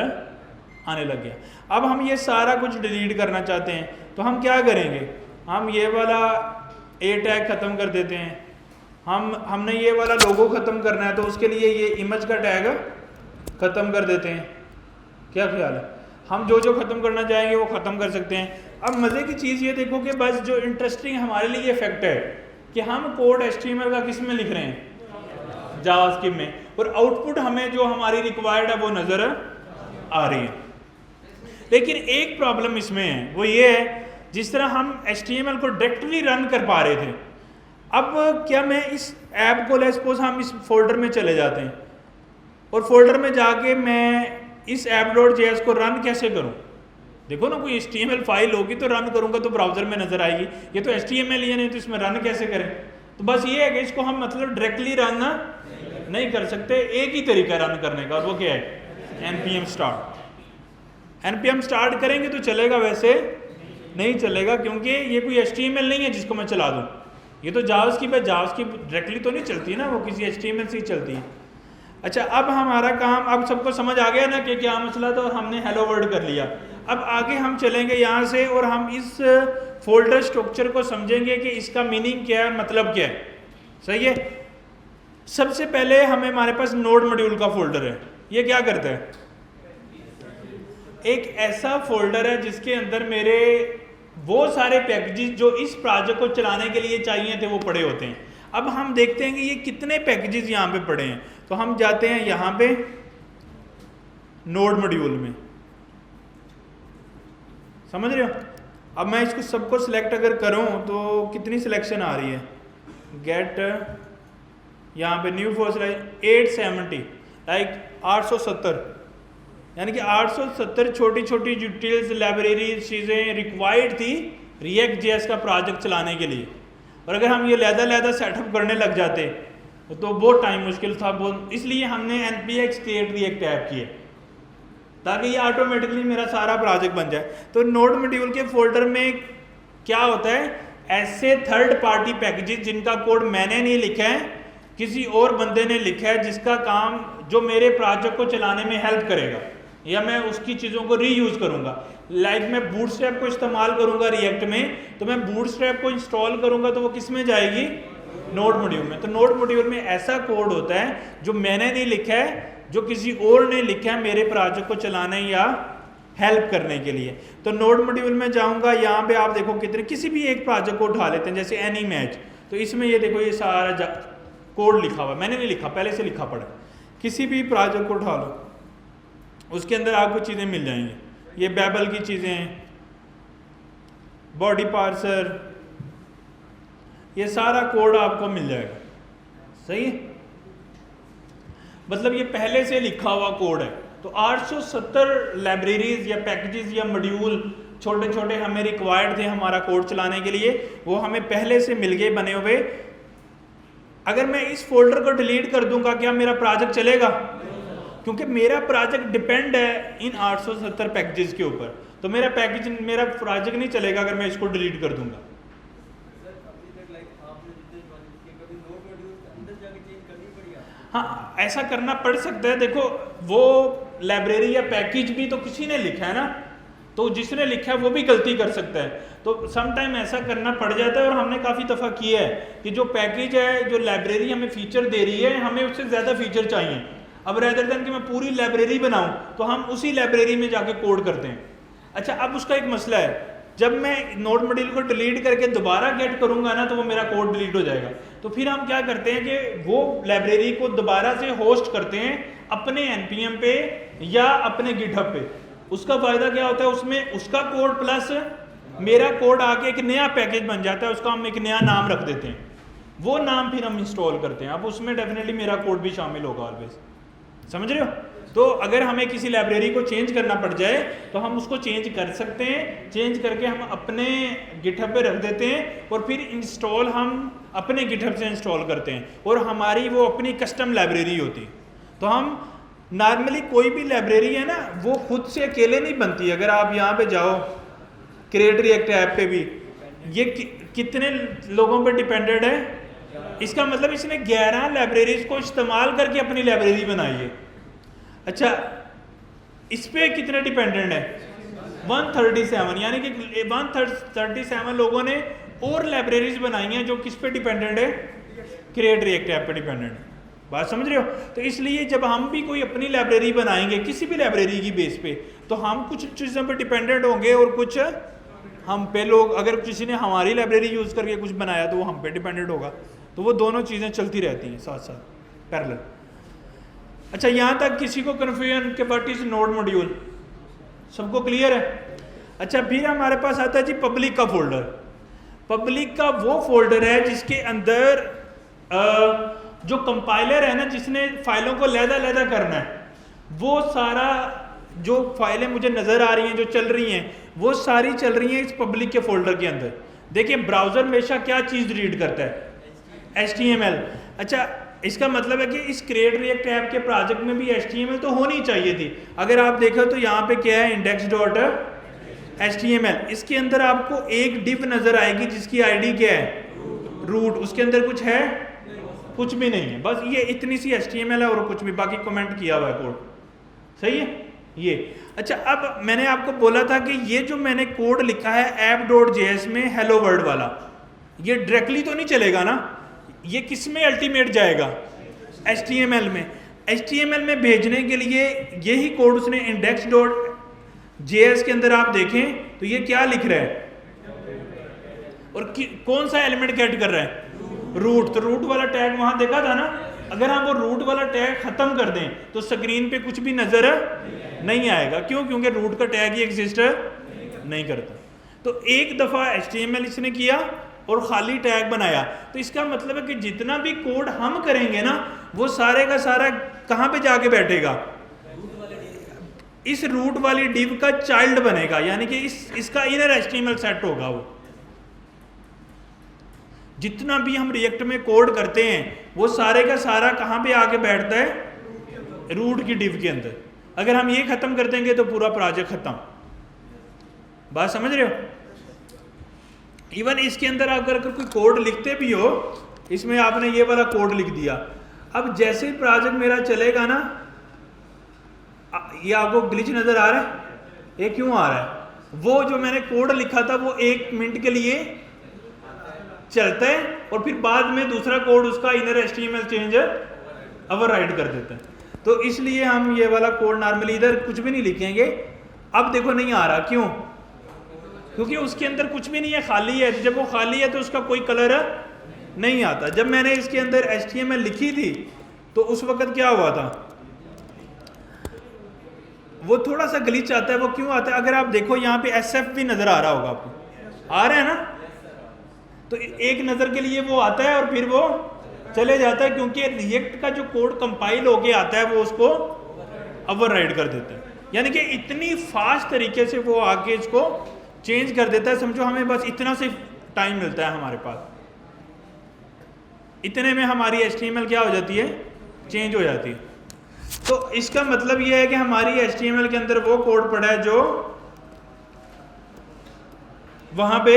आने लग गया। अब हम ये सारा कुछ डिलीट करना चाहते हैं तो हम क्या करेंगे? हम ये वाला A टैग ख़त्म कर देते हैं। हमने ये वाला लोगो ख़त्म करना है तो उसके लिए ये इमेज का टैग ख़त्म कर देते हैं। क्या ख्याल है? हम जो जो ख़त्म करना चाहेंगे वो ख़त्म कर सकते हैं। अब मज़े की चीज़ ये देखो कि बस जो इंटरेस्टिंग हमारे लिए फैक्ट है कि हम कोड HTML का किस में लिख रहे हैं? जावास्क्रिप्ट में, और आउटपुट हमें जो हमारी रिक्वायर्ड है वो नज़र आ रही है। लेकिन एक प्रॉब्लम इसमें है, वो ये है जिस तरह हम HTML को डायरेक्टली रन कर पा रहे थे, अब क्या मैं इस ऐप को, सपोज हम इस फोल्डर में चले जाते हैं और फोल्डर में जाके मैं इस app.js को रन कैसे करूं? देखो ना, कोई HTML फाइल होगी तो रन करूंगा तो ब्राउजर में नजर आएगी। ये तो HTML ही है, नहीं तो इसमें रन कैसे करें? तो बस ये है कि इसको हम मतलब डायरेक्टली रन नहीं कर सकते। एक ही तरीका रन करने का, और वो क्या है? npm start। npm start करेंगे तो चलेगा, वैसे नहीं चलेगा क्योंकि ये कोई HTML नहीं है जिसको मैं चला दूँ। ये तो जावास्क्रिप्ट है, जावास्क्रिप्ट डायरेक्टली तो नहीं चलती ना, वो किसी HTML से ही चलती है। अच्छा, अब हमारा काम, अब सबको समझ आ गया ना कि क्या मसला था, और हमने हेलो वर्ल्ड कर लिया। अब आगे हम चलेंगे यहाँ से और हम इस फोल्डर स्ट्रक्चर को समझेंगे कि इसका मीनिंग क्या है, मतलब क्या है। सही है? सबसे पहले हमारे पास नोड मॉड्यूल का फोल्डर है। ये क्या करता है? एक ऐसा फोल्डर है जिसके अंदर मेरे वो सारे पैकेजेस जो इस प्रोजेक्ट को चलाने के लिए चाहिए थे वो पड़े होते हैं। अब हम देखते हैं कि ये कितने पैकेजेस यहाँ पे पड़े हैं। तो हम जाते हैं यहाँ पे नोड मॉड्यूल में, समझ रहे हो? अब मैं इसको सबको सिलेक्ट अगर करूँ तो कितनी सिलेक्शन आ रही है? गेट यहाँ पे न्यू फॉर 870, लाइक 870, यानी कि 870 छोटी छोटी डिटेल्स, लाइब्रेरी, चीज़ें रिक्वायर्ड थी रिएक्ट जेएस का प्रोजेक्ट चलाने के लिए। और अगर हम ये लहदा सेटअप करने लग जाते तो बहुत टाइम मुश्किल था। इसलिए हमने npx create react ऐप किया ताकि ये ऑटोमेटिकली मेरा सारा प्रोजेक्ट बन जाए। तो नोड मॉड्यूल के फोल्डर में क्या होता है? ऐसे थर्ड पार्टी पैकेजेस जिनका कोड मैंने नहीं लिखा है, किसी और बंदे ने लिखा है, जिसका काम जो मेरे प्रोजेक्ट को चलाने में हेल्प करेगा या मैं उसकी चीज़ों को रीयूज़ करूँगा। लाइक मैं बूटस्ट्रैप को इस्तेमाल करूँगा रिएक्ट में, तो मैं बूटस्ट्रैप को इंस्टॉल करूँगा तो वो किस में जाएगी? नोड मॉड्यूल में। तो नोड मॉड्यूल में ऐसा कोड होता है जो मैंने नहीं लिखा है, जो किसी और ने लिखा है मेरे प्रोजेक्ट को चलाने या हेल्प करने के लिए। तो नोड मॉड्यूल में जाऊँगा, यहाँ पे आप देखो कितने, किसी भी एक प्रोजेक्ट को उठा लेते हैं, जैसे एनी मैच। तो इसमें ये देखो ये सारा कोड लिखा हुआ, मैंने नहीं लिखा, पहले से लिखा पड़ा। किसी भी प्रोजेक्ट को उठा लो, उसके अंदर आपको चीज़ें मिल जाएंगी। ये बेबल की चीज़ें हैं, बॉडी पार्सर, ये सारा कोड आपको मिल जाएगा। सही है, मतलब ये पहले से लिखा हुआ कोड है। तो 870 लाइब्रेरीज या पैकेजेस या मॉड्यूल छोटे छोटे हमें रिक्वायर्ड थे हमारा कोड चलाने के लिए, वो हमें पहले से मिल गए बने हुए। अगर मैं इस फोल्डर को डिलीट कर दूंगा, क्या मेरा प्रोजेक्ट चलेगा? क्योंकि मेरा प्रोजेक्ट डिपेंड है इन 870 पैकेजेस के ऊपर, तो मेरा प्रोजेक्ट नहीं चलेगा अगर मैं इसको डिलीट कर दूंगा। हाँ, ऐसा करना पड़ सकता है। देखो, वो लाइब्रेरी या पैकेज भी तो किसी ने लिखा है ना, तो जिसने लिखा है वो भी गलती कर सकता है, तो सम टाइम ऐसा करना पड़ जाता है। और हमने काफ़ी दफ़ा किया है कि जो पैकेज है, जो लाइब्रेरी हमें फीचर दे रही है, हमें उससे ज़्यादा फीचर चाहिए। अब रेदर देन कि मैं पूरी लाइब्रेरी बनाऊं, तो हम उसी लाइब्रेरी में जाके कोड करते हैं। अच्छा, अब उसका एक मसला है, जब मैं नोड मॉड्यूल को डिलीट करके दोबारा गेट करूंगा ना, तो वो मेरा कोड डिलीट हो जाएगा। तो फिर हम क्या करते हैं कि वो लाइब्रेरी को दोबारा से होस्ट करते हैं अपने npm पे या अपने गिटहब पे। उसका फ़ायदा क्या होता है, उसमें उसका कोड प्लस मेरा कोड आके एक नया पैकेज बन जाता है, उसका हम एक नया नाम रख देते हैं, वो नाम फिर हम इंस्टॉल करते हैं। अब उसमें डेफिनेटली मेरा कोड भी शामिल होगा ऑलवेज, समझ रहे हो? तो अगर हमें किसी लाइब्रेरी को चेंज करना पड़ जाए तो हम उसको चेंज कर सकते हैं, चेंज करके हम अपने गिटहब पे रख देते हैं और फिर इंस्टॉल हम अपने गिटहब से इंस्टॉल करते हैं, और हमारी वो अपनी कस्टम लाइब्रेरी होती है। तो हम नॉर्मली कोई भी लाइब्रेरी है ना, वो खुद से अकेले नहीं बनती। अगर आप यहाँ पे जाओ क्रिएट रिएक्ट ऐप पे भी, ये कितने लोगों पे डिपेंडेड है? इसका मतलब इसने 11 लाइब्रेरीज को इस्तेमाल करके अपनी लाइब्रेरी बनाई है। अच्छा, इस पे कितने डिपेंडेंट है? 137, यानी कि 137 लोगों ने और लाइब्रेरीज बनाई हैं जो किस पे डिपेंडेंट है? क्रिएट रिएक्ट ऐप पे डिपेंडेंट है। बात समझ रहे हो? तो इसलिए जब हम भी कोई अपनी लाइब्रेरी बनाएंगे किसी भी लाइब्रेरी की बेस पे, तो हम कुछ चीज़ों पे डिपेंडेंट होंगे और कुछ हम पे लोग, अगर किसी ने हमारी लाइब्रेरी यूज़ करके कुछ बनाया तो वो हम पे डिपेंडेंट होगा। तो वो दोनों चीज़ें चलती रहती हैं साथ साथ पैरेलल। अच्छा, यहाँ तक किसी को कन्फ्यूजन के व्हाट इज नोड मॉड्यूल? सबको क्लियर है? अच्छा, फिर हमारे पास आता है जी पब्लिक का फोल्डर। पब्लिक का वो फोल्डर है जिसके अंदर जो कंपाइलर है ना, जिसने फाइलों को लहदा करना है, वो सारा जो फाइलें मुझे नज़र आ रही हैं जो चल रही हैं, वो सारी चल रही हैं इस पब्लिक के फोल्डर के अंदर। देखिए, ब्राउज़र हमेशा क्या चीज़ रीड करता है? HTML। अच्छा, इसका मतलब है कि इस क्रिएट रिएक्ट ऐप के प्रोजेक्ट में भी HTML तो होनी चाहिए थी। अगर आप देखो तो यहाँ पे क्या है, index.html। इसके अंदर आपको एक डिव नज़र आएगी जिसकी ID क्या है? रूट। उसके अंदर कुछ है? कुछ भी नहीं है, बस ये इतनी सी HTML है और कुछ भी, बाकी कमेंट किया हुआ है कोड। सही है ये? अच्छा, अब मैंने आपको बोला था कि ये जो मैंने कोड लिखा है app.js में हेलो वर्ल्ड वाला, ये डायरेक्टली तो नहीं चलेगा ना, ये किस में अल्टीमेट जाएगा? HTML में। HTML में भेजने के लिए यही कोड उसने index.js के अंदर आप देखें तो ये क्या लिख रहा है, और कौन सा एलिमेंट गेट कर रहा है? रूट। तो रूट वाला टैग वहां देखा था ना, अगर हम वो रूट वाला टैग खत्म कर दें तो स्क्रीन पे कुछ भी नजर नहीं आएगा। क्यों? क्योंकि रूट का टैग ही एग्जिस्ट नहीं करता। तो एक दफा HTML इसने किया और खाली टैग बनाया, तो इसका मतलब है कि जितना भी कोड हम करेंगे ना, वो सारे का सारा कहाँ पे जाके बैठेगा? इस रूट वाली डिव का चाइल्ड बनेगा, यानी कि इसका इनर HTML सेट होगा। वो जितना भी हम रिएक्ट में कोड करते हैं वो सारे का सारा कहाँ पे आके बैठता है? रूट की डिव के अंदर। अगर हम ये खत्म कर देंगे तो पूरा प्रोजेक्ट खत्म। बात समझ रहे हो? इवन इसके अंदर अगर कोई कोड लिखते भी हो, इसमें आपने ये वाला कोड लिख दिया, अब जैसे ही प्रोजेक्ट मेरा चलेगा ना, ये आपको ग्लिच नजर आ रहा है? ये क्यों आ रहा है? वो जो मैंने कोड लिखा था वो 1 मिनट के लिए चलता है और फिर बाद में दूसरा कोड उसका इनर HTML चेंज ओवरराइड कर देता है। तो इसलिए हम ये वाला कोड नॉर्मली इधर कुछ भी नहीं लिखेंगे। अब देखो नहीं आ रहा, क्यों? क्योंकि उसके अंदर कुछ भी नहीं है, खाली है। जब वो खाली है तो उसका कोई कलर नहीं आता। जब मैंने इसके अंदर HTML लिखी थी तो उस वक्त क्या हुआ था? वो थोड़ा सा ग्लिच आता है। वो क्यों आता है? अगर आप देखो यहाँ पे SF भी नज़र आ रहा होगा आपको, आ रहा है ना? तो एक नज़र के लिए वो आता है और फिर वो चले जाता है, क्योंकि रिएक्ट का जो कोड कंपाइल होके आता है वो उसको ओवरराइड कर देता है। यानी कि इतनी फास्ट तरीके से वो आके इसको चेंज कर देता है। समझो हमें बस इतना से टाइम मिलता है हमारे पास, इतने में हमारी HTML क्या हो जाती है? चेंज हो जाती है। तो इसका मतलब यह है कि हमारी HTML के अंदर वो कोड पड़ा है जो वहां पे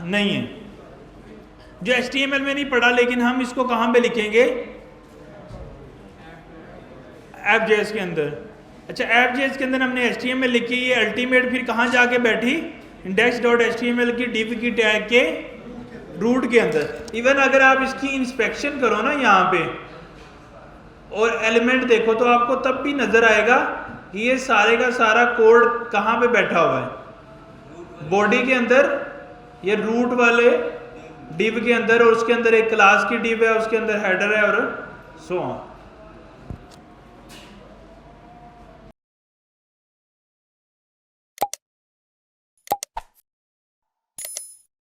नहीं है, जो HTML में नहीं पड़ा, लेकिन हम इसको कहां पे लिखेंगे? App.js के अंदर। अच्छा, App.js के अंदर हमने HTML लिखी, ये अल्टीमेट फिर कहां जाके बैठी? index.html की div की टैग के रूट के अंदर। इवन अगर आप इसकी इंस्पेक्शन करो ना यहाँ पे और एलिमेंट देखो, तो आपको तब भी नजर आएगा कि ये सारे का सारा कोड कहाँ पे बैठा हुआ है? बॉडी के अंदर, ये रूट वाले डिव के अंदर, और उसके अंदर एक क्लास की डिव है, उसके अंदर हेडर है और सो ऑन।